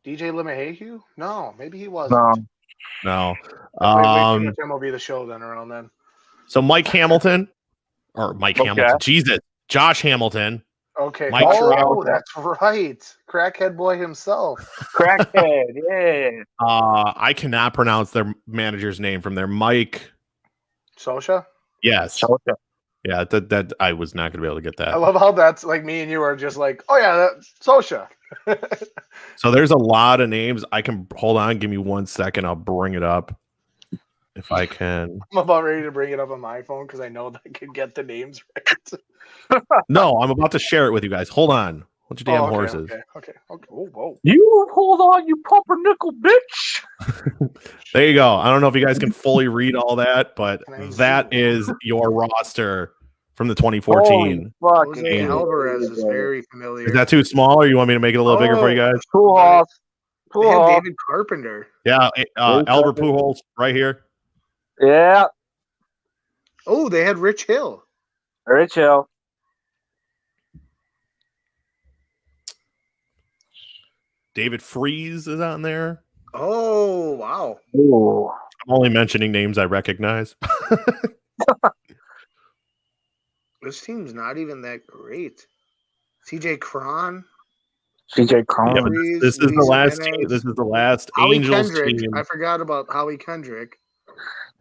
DJ LeMahieu? No, maybe he wasn't. No. No. I played way too much MLB The Show then around then. So Mike Hamilton or Mike Okay. Hamilton. Jesus. Josh Hamilton. Okay. Mike oh, Trout. that's right. Crackhead boy himself. Crackhead, yeah. I cannot pronounce their manager's name from there. Mike. Sosha? Yes. Chota. Yeah, that I was not gonna be able to get I that. love how that's like me and you are just like, oh yeah, that's Sosha. So there's a lot of names. I can hold on, give me 1 second. I'll bring it up if I can. I'm about ready to bring it up on my phone because I know that I can get the names right. No, I'm about to share it with you guys. Hold on. Hold your damn okay, horses. Okay. Oh, whoa. You hold on, you pumpernickel bitch. There you go. I don't know if you guys can fully read all that, but Can I that zoom? is your roster from the 2014. Jose Angels. Alvarez is very familiar. Is that too small, or you want me to make it a little bigger for you guys? Pujols. They had Pujols. David Carpenter. Yeah, Albert Pujols right here. Yeah. Oh, they had Rich Hill. Rich Hill. David Freese is on there. Oh, wow. Ooh. I'm only mentioning names I recognize. This team's not even that great. CJ Cron. CJ Cron. Yeah, but this is the Luis last Jimenez. team. This is the last Howie Angels Kendrick. team. I forgot about Howie Kendrick.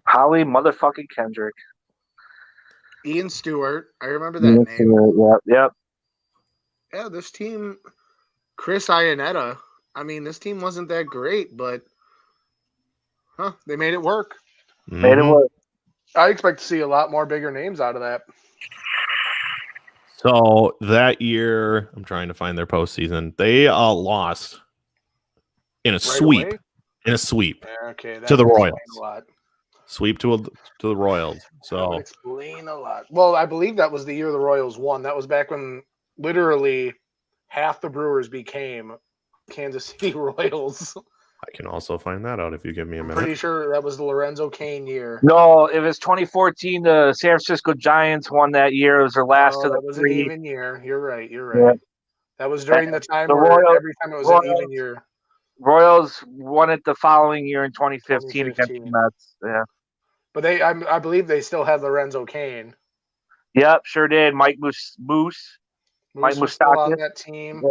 Howie motherfucking Kendrick. Ian Stewart. I remember that name. Yep. Yeah, this team. Chris Iannetta. I mean, this team wasn't that great, but they made it work. Made it Mhm. work. I expect to see a lot more bigger names out of that. So that year, I'm trying to find their postseason. They lost in a sweep. Away? In a sweep Yeah, okay. That to the would explain Royals. A lot. Sweep to the Royals. That would So explain a lot. Well, I believe that was the year the Royals won. That was back when literally half the Brewers became Kansas City Royals. I can also find that out if you give me a I'm minute. pretty sure that was the Lorenzo Cain year. No, it was 2014. The San Francisco Giants won that year. It was their last of the That was an three. even year. You're right. Yeah. That was during the time The where Royals- every time it was an even year. Royals won it the following year in 2015 against the 2015. Mets. Yeah. But I believe they still had Lorenzo Cain. Yep, sure did. Mike Moose. Mike Moose was still on Moustakas. that team.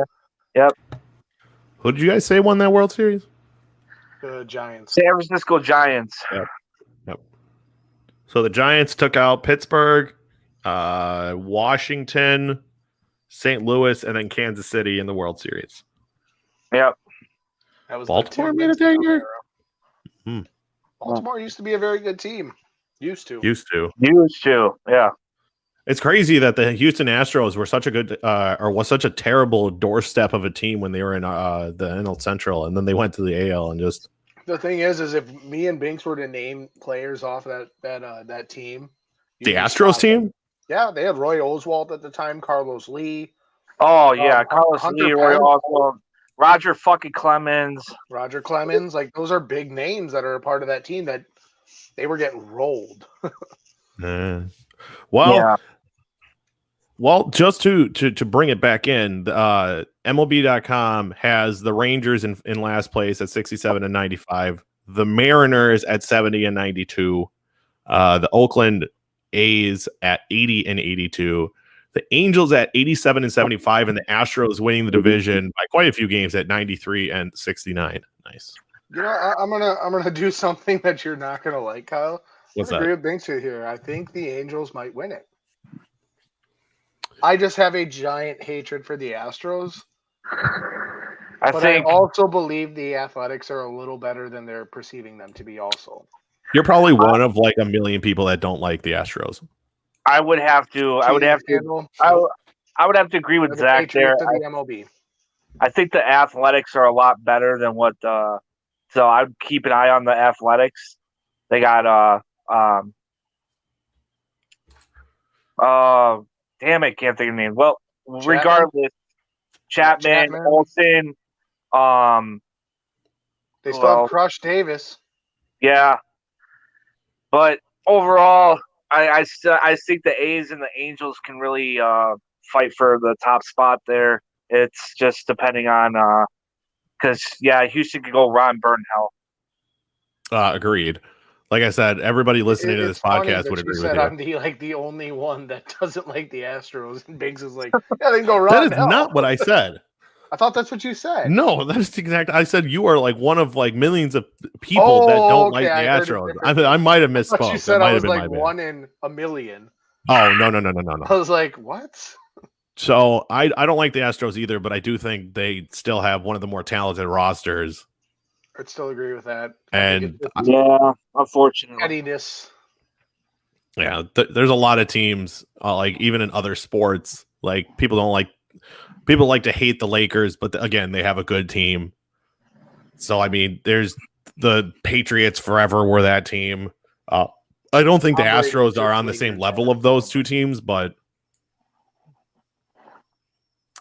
Yeah. Yep. Who did you guys say won that World Series? The Giants. San Francisco Giants. Yep. So the Giants took out Pittsburgh, Washington, St. Louis, and then Kansas City in the World Series. Yep. That was Baltimore the Tim made it that Winston year? era. Baltimore used to be a very good team. Used to. Used to. Yeah. It's crazy that the Houston Astros were such a good or was such a terrible doorstep of a team when they were in the NL Central, and then they went to the AL and just. The thing is if me and Binks were to name players off that team, The Astros team? Yeah, they had Roy Oswalt at the time, Carlos Lee. Oh yeah, Carlos Hunter Lee, Roy Pence. Oswalt, Roger fucking Clemens. Roger Clemens, like those are big names that are a part of that team that they were getting rolled. Well, just to bring it back in, MLB.com has the Rangers in last place at 67 and 95, the Mariners at 70 and 92, the Oakland A's at 80 and 82, the Angels at 87 and 75, and the Astros winning the division by quite a few games at 93 and 69. Nice. You know, I'm gonna do something that you're not gonna like, Kyle. What's I agree that? with Binks here. I think the Angels might win it. I just have a giant hatred for the Astros. I But think I also believe the Athletics are a little better than they're perceiving them to be also. You're probably one of like a million people that don't like the Astros. I would have to Scandal? I would have to agree with They're the Zach there. Patriots of the MLB. I think the Athletics are a lot better than what so I'd keep an eye on the Athletics. They got damn it, can't think of the name. Well, regardless, Chapman, Olsen, they still have Crush Davis. Yeah. But overall, I think the A's and the Angels can really fight for the top spot there. It's just depending on because Houston could go Ron Burnhell. Agreed. Like I said, everybody listening to this podcast would agree with you. I'm the only one that doesn't like the Astros, and Biggs is like, yeah, they can go Ron. That is not what I said. I thought that's what you said. No, that's exact. I said you are like one of like millions of people that don't like the Astros. I might have misspoke. You said I was like one in a million. Oh no! I was like, what? So I don't like the Astros either, but I do think they still have one of the more talented rosters. I'd still agree with that. And unfortunately, pettiness. Yeah, there's a lot of teams like even in other sports, like people like to hate the Lakers, but again, they have a good team. So I mean, there's the Patriots forever were that team. I don't think the Astros are on the same level of those two teams, but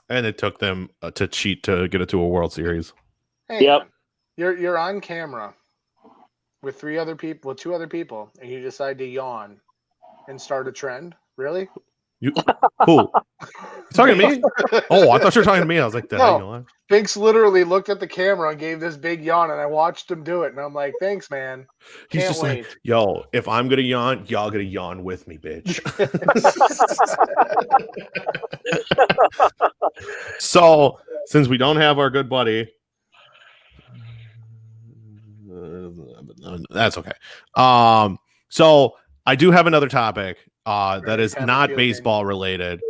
and it took them to cheat to get it to a World Series. Hey, yep. You're on camera with two other people, and you decide to yawn and start a trend. Really? You who? You talking to me? Oh, I thought you were talking to me. I was like, no. Binks literally looked at the camera and gave this big yawn, and I watched him do it, and I'm like, thanks, man. He's just wait. Like, yo, if I'm gonna yawn, y'all gonna yawn with me, bitch. So, since we don't have our good buddy, that's okay. So I do have another topic that is not baseball related.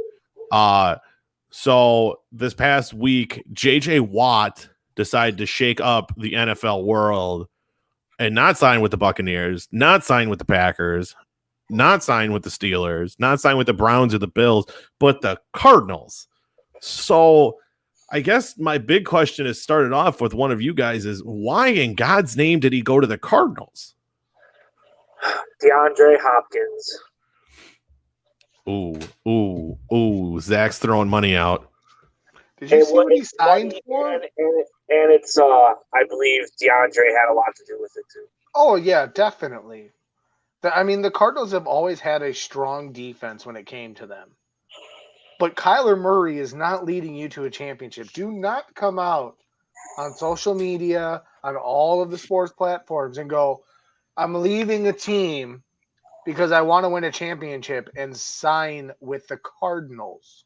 So this past week, JJ Watt decided to shake up the NFL world and not sign with the Buccaneers, not sign with the Packers, not sign with the Steelers, not sign with the Browns or the Bills, but the Cardinals. So I guess my big question is started off with one of you guys is why in God's name did he go to the Cardinals? DeAndre Hopkins. Ooh. Zach's throwing money out. Did you see what he signed for? And it's, I believe DeAndre had a lot to do with it too. Oh, yeah, definitely. I mean, the Cardinals have always had a strong defense when it came to them. But Kyler Murray is not leading you to a championship. Do not come out on social media, on all of the sports platforms, and go, I'm leaving a team because I want to win a championship and sign with the Cardinals.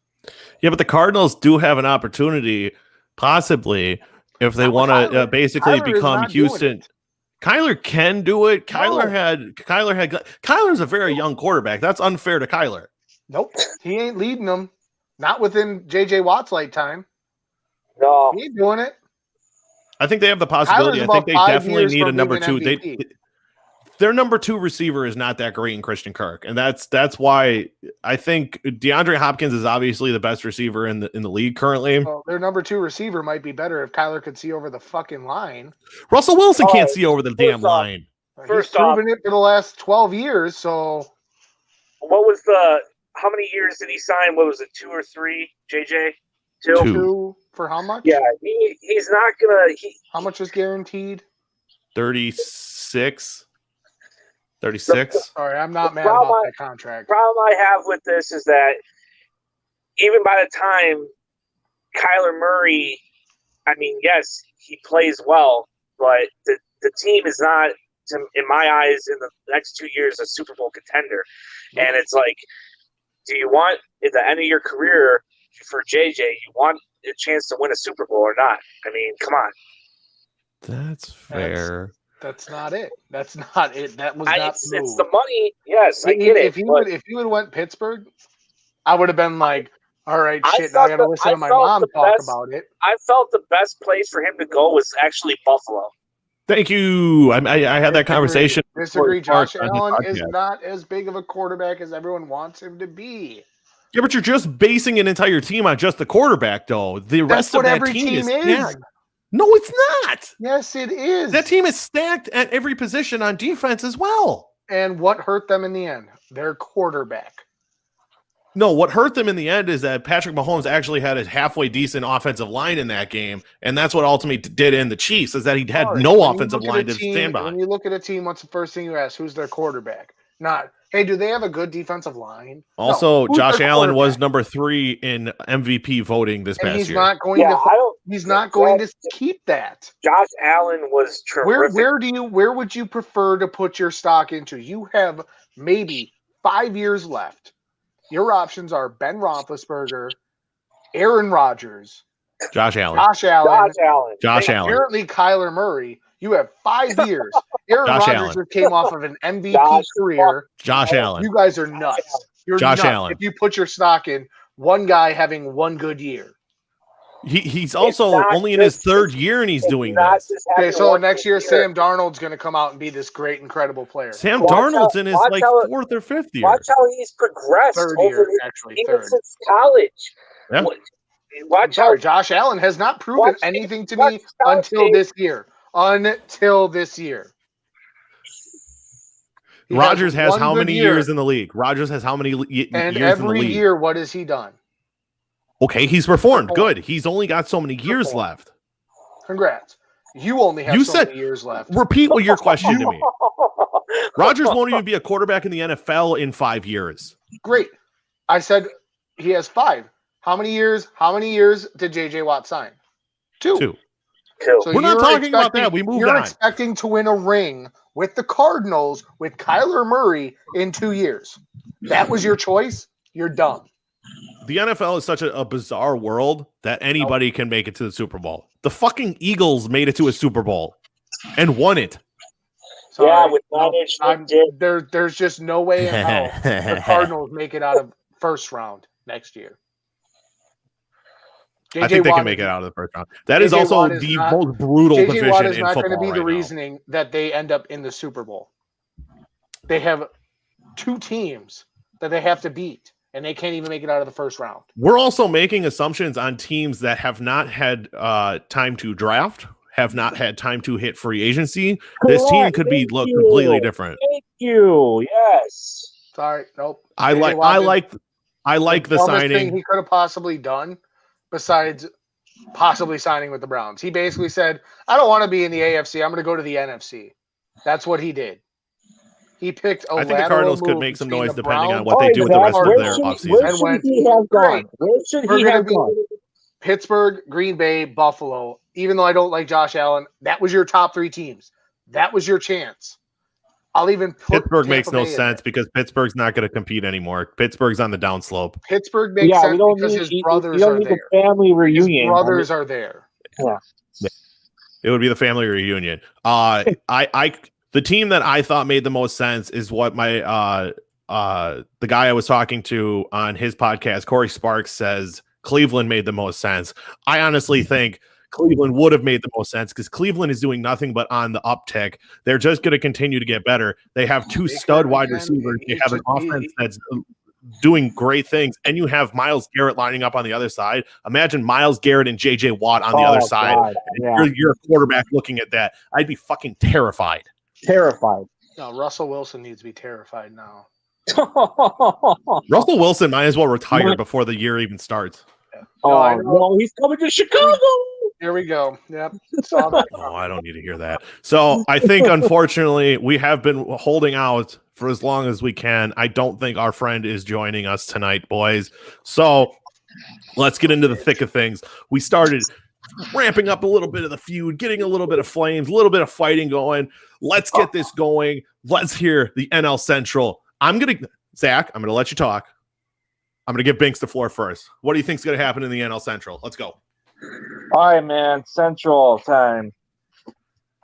Yeah, but the Cardinals do have an opportunity, possibly, if they want to basically become Houston. Kyler can do it. Kyler's a very young quarterback. That's unfair to Kyler. Nope. He ain't leading them. Not within JJ Watt's lifetime. No. He ain't doing it. I think they have the possibility. I think they definitely need a number two. Their number two receiver is not that great in Christian Kirk. And that's why I think DeAndre Hopkins is obviously the best receiver in the league currently. Well, their number two receiver might be better if Kyler could see over the fucking line. Russell Wilson can't see over the damn line. He's proven it for the last 12 years. So what was how many years did he sign? What was it, 2 or 3, JJ? Two. For how much? Yeah, he's not going to. How much is guaranteed? 36. All right, I'm not mad about that contract. The problem I have with this is that even by the time Kyler Murray, I mean, yes, he plays well, but the team is not, in my eyes, in the next 2 years, a Super Bowl contender. And it's like, do you want, at the end of your career, for JJ, you want a chance to win a Super Bowl or not? I mean, come on. That's fair. That's not it. That's not it. That was not the move. It's the money. Yes, I get it. If you would have went Pittsburgh, I would have been like, All right, I shit. Now I thought got to the- listen I to my felt mom the talk best- about it. I felt the best place for him to go was actually Buffalo. Thank you. I had that conversation. Disagree. before Josh on his Allen is podcast. not as big of a quarterback as everyone wants him to be. Yeah, but you're just basing an entire team on just the quarterback, though. The That's rest what of that every team is is. stacked. No, it's not. Yes, it is. That team is stacked at every position on defense as well. And what hurt them in the end? Their quarterback. No, what hurt them in the end is that Patrick Mahomes actually had a halfway decent offensive line in that game, and that's what ultimately did in the Chiefs, is that he had Sorry, no when you offensive look at line a to team- stand by. When you look at a team, what's the first thing you ask? Who's their quarterback? Not, hey, do they have a good defensive line? No. Also, Who's Josh their Allen was quarterback? number 3 in MVP voting this And past he's year. not going Yeah, to. I don't. He's not going to keep that. Josh Allen was terrific. Where would you prefer to put your stock into? You have maybe 5 years left. Your options are Ben Roethlisberger, Aaron Rodgers, Josh Allen. Josh Allen, Josh and Allen. apparently Kyler Murray. You have 5 years. Aaron Josh Rodgers Allen. just came off of an MVP Josh career. Josh Allen. You guys are nuts. You're Josh nuts Allen. if you put your stock in one guy having one good year. He's also not only in his just- 3rd year, and he's doing Not this. just Okay, having so one next year, good Sam Darnold's going to come out and be this great, incredible player. Sam Watch Darnold's how- in his watch like how- 4th or 5th year. Watch how he's progressed Third over year, his, actually, even third. since college. Yeah. What- I'm Watch sorry, how Josh Allen has not proven Watch- anything to watch me how until they- this year. Until this year. He Rodgers has one how good many year, years in the league? Rodgers has how many and years in the every league? year, what has he done? Okay, he's performed. Performed. Good. He's only got so many years Performed. left. Congrats. You only have You so said- many years left. Repeat what your question to me. Rodgers won't even be a quarterback in the NFL in 5 years. Great. I said he has 5. How many years? How many years did JJ Watt sign? 2. 2. So We're not you're talking about that. expecting- We moved You're on. expecting to win a ring with the Cardinals with Kyler Murray in 2 years. That was your choice? You're dumb. The NFL is such a bizarre world that anybody can make it to the Super Bowl. The fucking Eagles made it to a Super Bowl and won it. Sorry. Yeah, with No, 9-inch I'm- did. there's just no way in hell the Cardinals make it out of first round next year. I think they can make it out of the first round. That is JJ also Watt is the not- most brutal JJ Watt division is in not going football to be right the now. reasoning that they end up in the Super Bowl. They have 2 teams that they have to beat, and they can't even make it out of the first round. We're also making assumptions on teams that have not had time to draft, have not had time to hit free agency. This team Correct. could be Thank look you. completely different. Thank you. Yes. Sorry, nope. I JJ like Watt I did like I like the dumbest thing signing. he could have possibly done, besides possibly signing with the Browns. He basically said, "I don't want to be in the AFC. I'm going to go to the NFC." That's what he did. He picked a I think the lateral Cardinals could move make some between noise the depending on Browns what they do with the Zach, rest of where their should- offseason. Where And should went, he have great. gone? Where should We're he gonna have be gone? Pittsburgh, Green Bay, Buffalo. Even though I don't like Josh Allen, that was your top 3 teams. That was your chance. I'll even put Pittsburgh Tampa makes no Bay in sense there. because Pittsburgh's not going to compete anymore. Pittsburgh's on the downslope. Pittsburgh makes Yeah, sense we don't because need, his we brothers don't are need there. the family His reunion. brothers are there. It would be the family reunion. The team that I thought made the most sense is what my the guy I was talking to on his podcast, Corey Sparks, says Cleveland made the most sense. I honestly think Cleveland would have made the most sense because Cleveland is doing nothing but on the uptick. They're just going to continue to get better. They have 2 stud wide receivers. They have an offense that's doing great things, and you have Myles Garrett lining up on the other side. Imagine Myles Garrett and JJ Watt on the other side. God, yeah. You're a quarterback looking at that. I'd be fucking terrified. Terrified. No, Russell Wilson needs to be terrified now. Russell Wilson might as well retire before the year even starts. No, I Oh, know. no, he's coming to Chicago. Here we go. Yep. Saw that. Oh, I don't need to hear that. So I think, unfortunately, we have been holding out for as long as we can. I don't think our friend is joining us tonight, boys. So let's get into the thick of things. We started ramping up a little bit of the feud, getting a little bit of flames, a little bit of fighting going. Let's get this going. Let's hear the NL Central. Zach, I'm going to let you talk. I'm going to give Binks the floor first. What do you think is going to happen in the NL Central? Let's go. All right, man. Central time.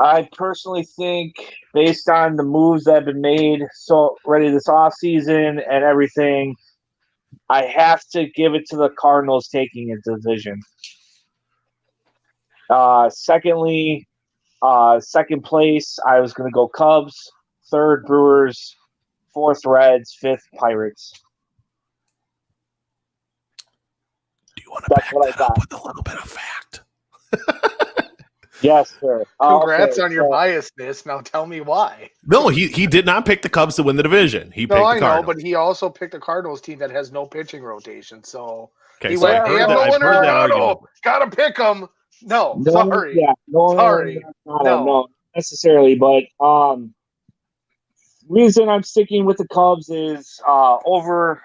I personally think, based on the moves that have been made so already this offseason and everything, I have to give it to the Cardinals taking a division. Secondly, second place, I was going to go Cubs. Third, Brewers. Fourth, Reds. Fifth, Pirates. Do you want to That's back what I that up got. with a little bit of fact? Yes, sir. Congrats Okay, on your so- biasness. Now tell me why. No, he did not pick the Cubs to win the division. He No, picked I the know, Cardinals. but he also picked a Cardinals team that has no pitching rotation. So Okay, he so went, I've they heard have that. no I've one heard that Arenado. argument. Gotta pick them. No, No, sorry. yeah, no, Sorry. No. not necessarily. But reason I'm sticking with the Cubs is over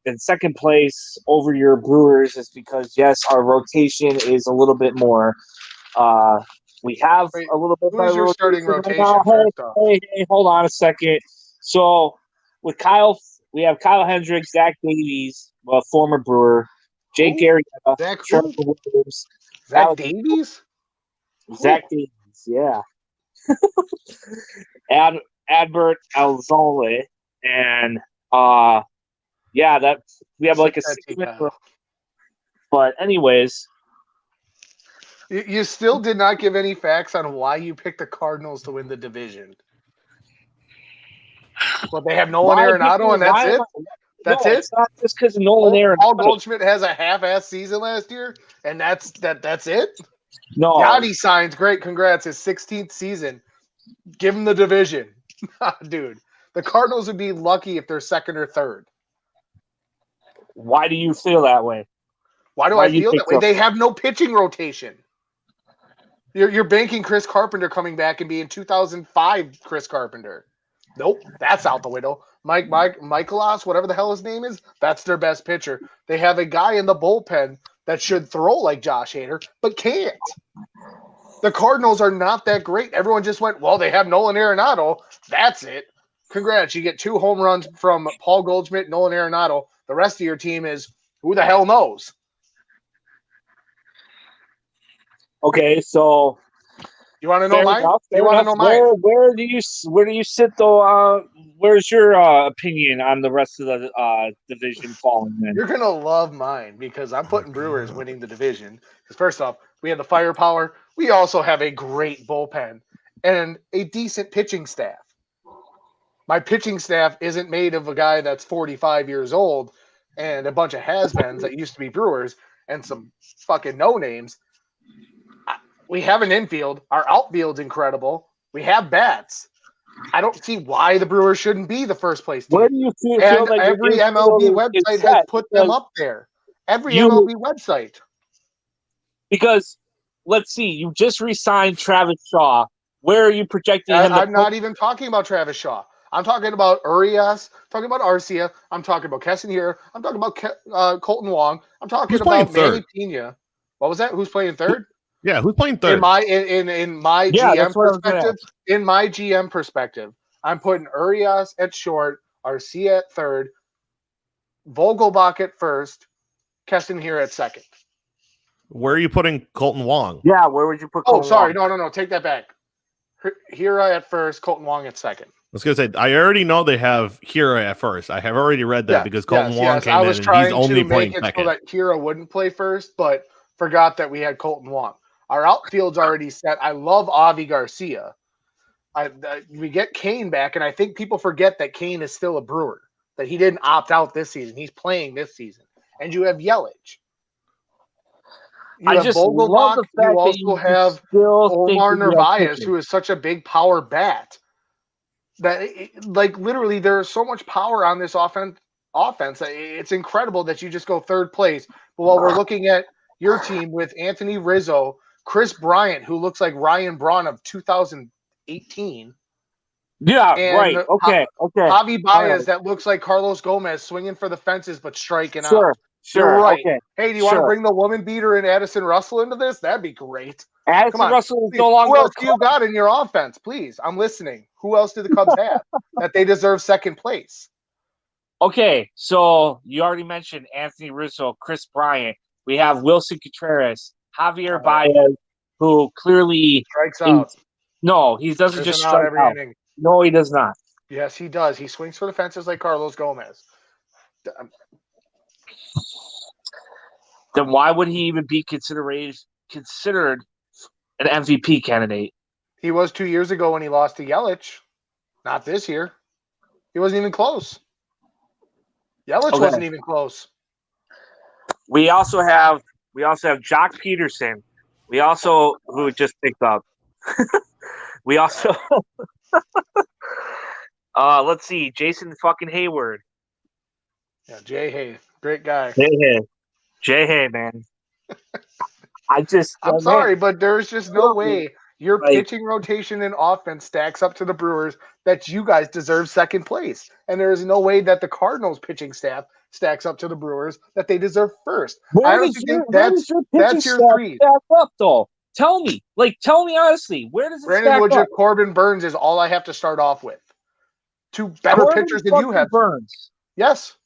in second place over your Brewers is because yes, our rotation is a little bit more. We have Wait, a little bit who's better your starting rotation right now. rotation first off? Hey, hold on a second. So with Kyle, we have Kyle Hendricks, Zach Davies, former Brewer, Jake Who? Arrieta, Zach Trevor who? Williams, Zach Alex- Davies? Zach Davies, yeah. Adbert Alzole, and that we have like a Suck that 6 minute. Kyle. But anyways, You still did not give any facts on why you picked the Cardinals to win the division. Well, they have Nolan Arenado, and that's it? That's it? It's not just because of Nolan Arenado. Paul Goldschmidt has a half-ass season last year, and that's it? No, Yachty signs. Great. Congrats. His 16th season. Give him the division. Dude, the Cardinals would be lucky if they're second or third. why do you feel that way? Why do Why I do you feel think that way? so? They have no pitching rotation. You're banking Chris Carpenter coming back and being 2005 Chris Carpenter. Nope, that's out the window. Michaelos, whatever the hell his name is, that's their best pitcher. They have a guy in the bullpen that should throw like Josh Hader, but can't. The Cardinals are not that great. Everyone just went, well, they have Nolan Arenado. That's it. Congrats. You get 2 home runs from Paul Goldschmidt, Nolan Arenado. The rest of your team is who the hell knows? Okay, so You want to know fair mine? enough. You want to know mine? Where do you sit though? Where's your opinion on the rest of the division falling in? You're going to love mine because I'm putting Brewers winning the division. Because first off, we have the firepower. We also have a great bullpen and a decent pitching staff. My pitching staff isn't made of a guy that's 45 years old and a bunch of has-beens that used to be Brewers and some fucking no-names. We have an infield. Our outfield's incredible. We have bats. I don't see why the Brewers shouldn't be the first place team. Where do you feel And that every your MLB infield is website has set? put them Because up there. Every you- MLB website. Because let's see, you just re-signed Travis Shaw. Where are you projecting him? I'm not even talking about Travis Shaw. I'm talking about Urias, talking about Arcia. I'm talking about Keston here. I'm talking about Colton Wong. I'm talking Who's playing about Manny third? Pena. What was that? Who's playing third? Yeah, who's playing third? In my Yeah, GM that's what I was gonna perspective, in my GM perspective, I'm putting Urias at short, Arcia at third, Vogelbach at first, Keston here at second. Where are you putting Colton Wong? Yeah, where would you put? Oh, Colton sorry, Wong? no, take that back. Hira at first, Colton Wong at second. I was gonna say I already know they have Hira at first. I have already read that because Colton Wong came I in was and trying he's only to playing make it second. so that Hira wouldn't play first, but forgot that we had Colton Wong. Our outfield's already set. I love Avi Garcia. We get Kane back, and I think people forget that Kane is still a Brewer, that he didn't opt out this season. He's playing this season. And you have Yelich. You I have just love Vogelbach. the fact You that you also have still think Omar that you have Narvaez, pitching. who is such a big power bat. That literally there's so much power on this offense. It's incredible that you just go third place. But while we're looking at your team with Anthony Rizzo, Chris Bryant, who looks like Ryan Braun of 2018, Yeah, and right. Okay. Javi Baez, right. that looks like Carlos Gomez swinging for the fences but striking Sure. out. You're right. Okay. Hey, do you want to bring the woman beater and Addison Russell into this? That'd be great. Addison on. Russell is Please, no longer. Who else do you got in your offense? Please, I'm listening. Who else do the Cubs have that they deserve second place? Okay, so you already mentioned Anthony Rizzo, Chris Bryant. We have Wilson Contreras, Javier Baez, who clearly Strikes out. No, he doesn't just out strike every out. inning. No, he does not. Yes, he does. He swings for the fences like Carlos Gomez. then why would he even be considered an MVP candidate? He was 2 years ago when he lost to Yelich. Not this year. He wasn't even close. Yelich wasn't even close. We also have Jock Peterson. We also who just picked up. We also let's see, Jason fucking Hayward. Yeah, Jay Hay, great guy. Jay Hay, man. I'm sorry, but there's just no way your like, pitching rotation and offense stacks up to the Brewers that you guys deserve second place. And there is no way that the Cardinals pitching staff stacks up to the Brewers that they deserve first. I honestly think that's your three. Stack up, though? Tell me honestly, where does it Brandon stack Woodruff, up? Corbin Burns is all I have to start off with. Two better pitchers than you have. Burns. Yes.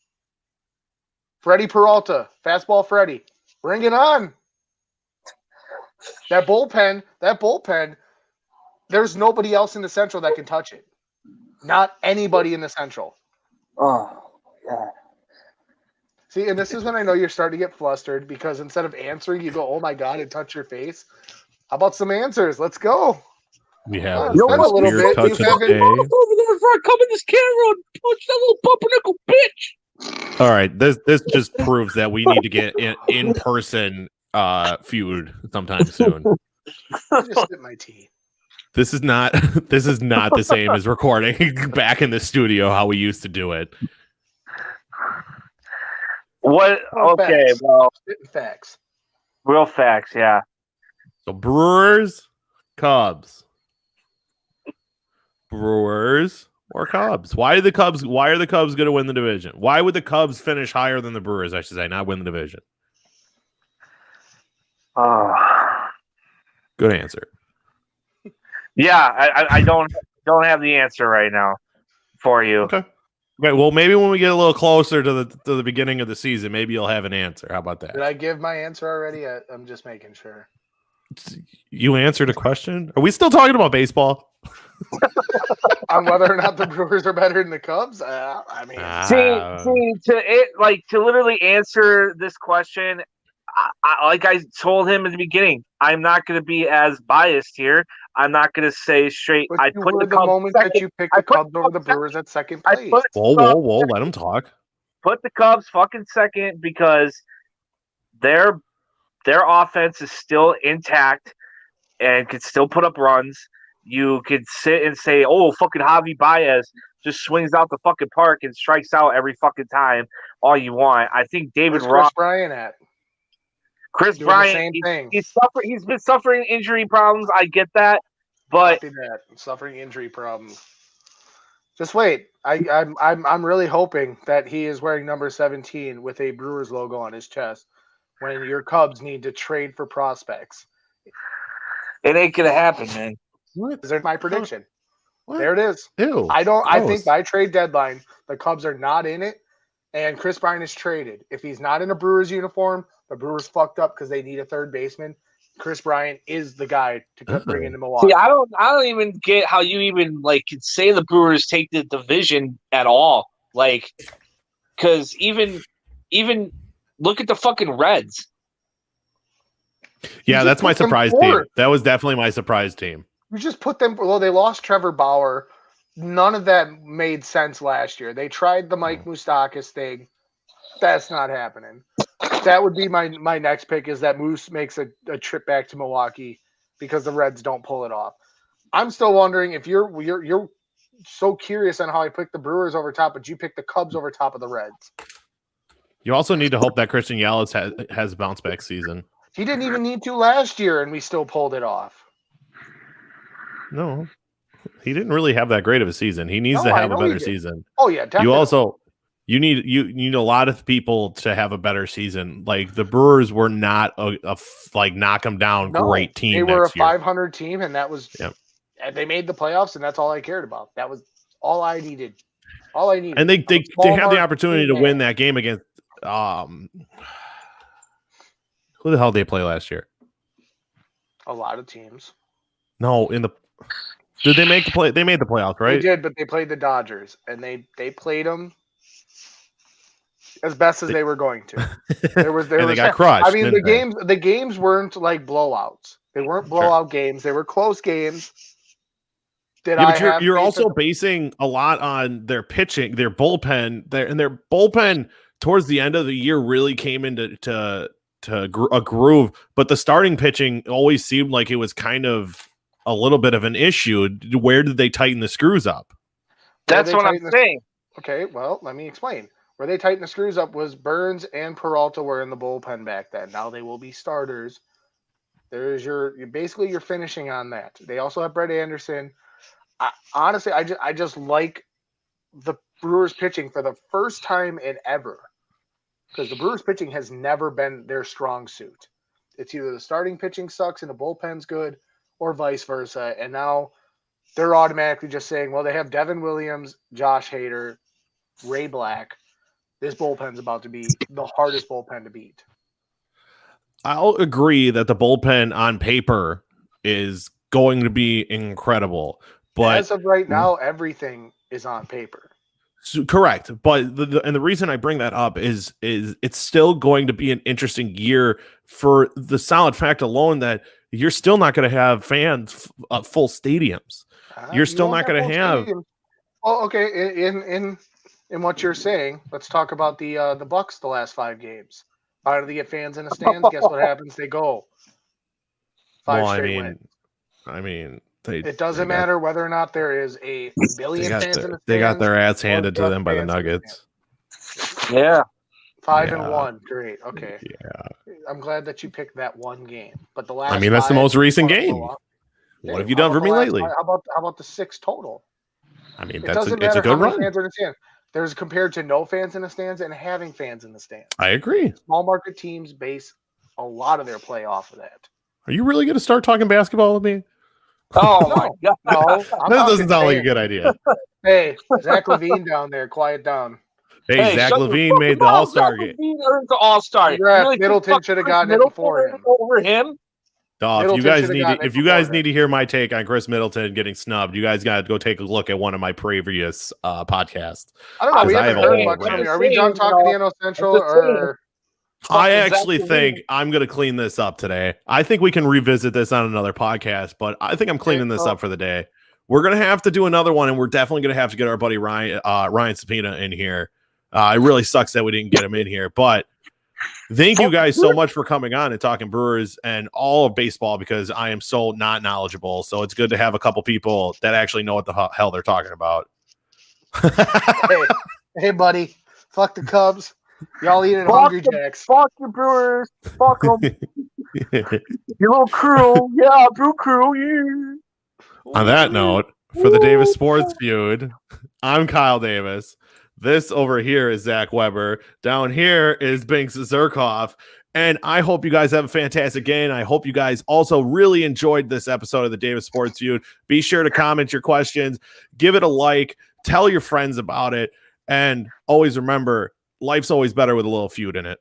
Freddie Peralta, fastball Freddie. Bring it on. That bullpen, there's nobody else in the Central that can touch it. Not anybody in the Central. Oh, yeah. See, and this is when I know you're starting to get flustered because instead of answering, you go, oh my God, and touch your face. How about some answers? Let's go. We have It's been the a little first bit. beer touch You of the haven't- day. Over there before I come in this camera and punch that little pumpernickel bitch. All right, this just proves that we need to get in person feud sometime soon. I just spit my tea. This is not the same as recording back in the studio how we used to do it. What? Oh, Okay, facts. well, Spitting facts. real facts, yeah. So Brewers, Cubs. Brewers or Cubs? Why are the Cubs going to win the division? Why would the Cubs finish higher than the Brewers, I should say, not win the division? Good answer. Yeah, I don't have the answer right now for you. Okay. Well, maybe when we get a little closer to the beginning of the season, maybe you'll have an answer. How about that? Did I give my answer already? I'm just making sure. You answered a question? Are we still talking about baseball? On whether or not the Brewers are better than the Cubs? I mean, to literally answer this question, like I told him at the beginning, I'm not going to be as biased here. I'm not going to say straight. but I you put were the the Cubs moment second. that you picked I the put Cubs the over the Cubs Brewers at second I place. put Whoa, let him talk. Put the Cubs fucking second because their offense is still intact and could still put up runs. You could sit and say, "Oh, fucking Javi Baez just swings out the fucking park and strikes out every fucking time." All you want. I think David Where's Ross. Chris Bryant at? Chris Doing the Bryant, same thing. He's been suffering injury problems. I get that, but Copy that. Suffering injury problems. Just wait. I'm really hoping that he is wearing number 17 with a Brewers logo on his chest when your Cubs need to trade for prospects. it ain't gonna happen, man. What? Is my prediction? What? There it is. Ew. I think Gross. by trade deadline, the Cubs are not in it, and Chris Bryant is traded. If he's not in a Brewers uniform, the Brewers fucked up because they need a third baseman. Chris Bryant is the guy to bring into Milwaukee. See, I don't even get how you even could say the Brewers take the division at all. Because even look at the fucking Reds. Yeah, You that's just my put them surprise team. fourth. That was definitely my surprise team. You just put them. Well, they lost Trevor Bauer. None of that made sense last year. They tried the Mike Moustakas thing. That's not happening. That would be my next pick. Is that Moose makes a trip back to Milwaukee because the Reds don't pull it off. I'm still wondering if you're so curious on how I picked the Brewers over top, but you picked the Cubs over top of the Reds. You also need to hope that Christian Yelich has a bounce back season. He didn't even need to last year, and we still pulled it off. No, he didn't really have that great of a season. He needs to have a better season. Oh yeah, definitely. You need a lot of people to have a better season. Like the Brewers were not a knock them down great team. They were a next year. 500 team, and that was they made the playoffs, and that's all I cared about. That was all I needed. All I needed. And they had the opportunity to win that game against who the hell did they play last year? A lot of teams. No, did they make the play? They made the playoffs, right? They did, but they played the Dodgers, and they played them. as best as they were going to. There was and they got crushed. I mean, didn't they? the games weren't like blowouts. They weren't blowout games. They were close games. Yeah, but you're also basing a lot on their pitching, their bullpen, their bullpen towards the end of the year really came into a groove. But the starting pitching always seemed like it was kind of a little bit of an issue. Where did they tighten the screws up? That's what I'm saying. Okay, well, let me explain. Where they tightened the screws up was Burns and Peralta were in the bullpen back then. Now they will be starters. There's you're finishing on that. They also have Brett Anderson. Honestly, I just like the Brewers pitching for the first time in ever, because the Brewers pitching has never been their strong suit. It's either the starting pitching sucks and the bullpen's good, or vice versa. And now they're automatically just saying, well, they have Devin Williams, Josh Hader, Ray Black. This bullpen's about to be the hardest bullpen to beat. I'll agree that the bullpen on paper is going to be incredible. But as of right now, everything is on paper. Correct. But the reason I bring that up is it's still going to be an interesting year for the solid fact alone that you're still not going to have fans full stadiums. You're still not going to have. Well, okay. In what you're saying, let's talk about the Bucks the last 5 games. How do they get fans in the stands? Guess what happens? They go 5 straight wins. I mean, it doesn't matter whether or not there is a billion fans in the stands. They got their ass handed to them by the Nuggets. Yeah. 5-1. Great. Okay. Yeah. I'm glad that you picked that one game. But the last. I mean, that's the most recent game. What have you done for me lately? How about the 6 total? I mean, it's a good run. Fans in the stands. There's compared to no fans in the stands and having fans in the stands. I agree. Small market teams base a lot of their play off of that. Are you really going to start talking basketball with me? Oh my God! No, this doesn't sound like a good idea. Hey, Zach LaVine down there, quiet down. Hey, Zach LaVine made the All-Star game. Earned the All-Star. Really Middleton should have gotten it before him. Over him. If you guys need to hear my take on Chris Middleton getting snubbed, you guys got to go take a look at one of my previous podcasts. I don't know. We haven't heard much from you. Are we done talking to NO Central or? I actually think I'm going to clean this up today. I think we can revisit this on another podcast, but I think I'm cleaning this up for the day. We're going to have to do another one, and we're definitely going to have to get our buddy Ryan Sapina in here. It really sucks that we didn't get him in here, but thank you guys so much for coming on and talking Brewers and all of baseball, because I am so not knowledgeable. So it's good to have a couple people that actually know what the hell they're talking about. Hey, buddy. Fuck the Cubs. Y'all eating Hungry Jacks. Fuck your Brewers. Fuck them. You little crew. Yeah, Brew Crew. Yeah. On that note, for the Davis Sports Feud, I'm Kyle Davis. This over here is Zach Weber. Down here is Binks Zerkoff. And I hope you guys have a fantastic game. I hope you guys also really enjoyed this episode of the Davis Sports Feud. Be sure to comment your questions. Give it a like. Tell your friends about it. And always remember, life's always better with a little feud in it.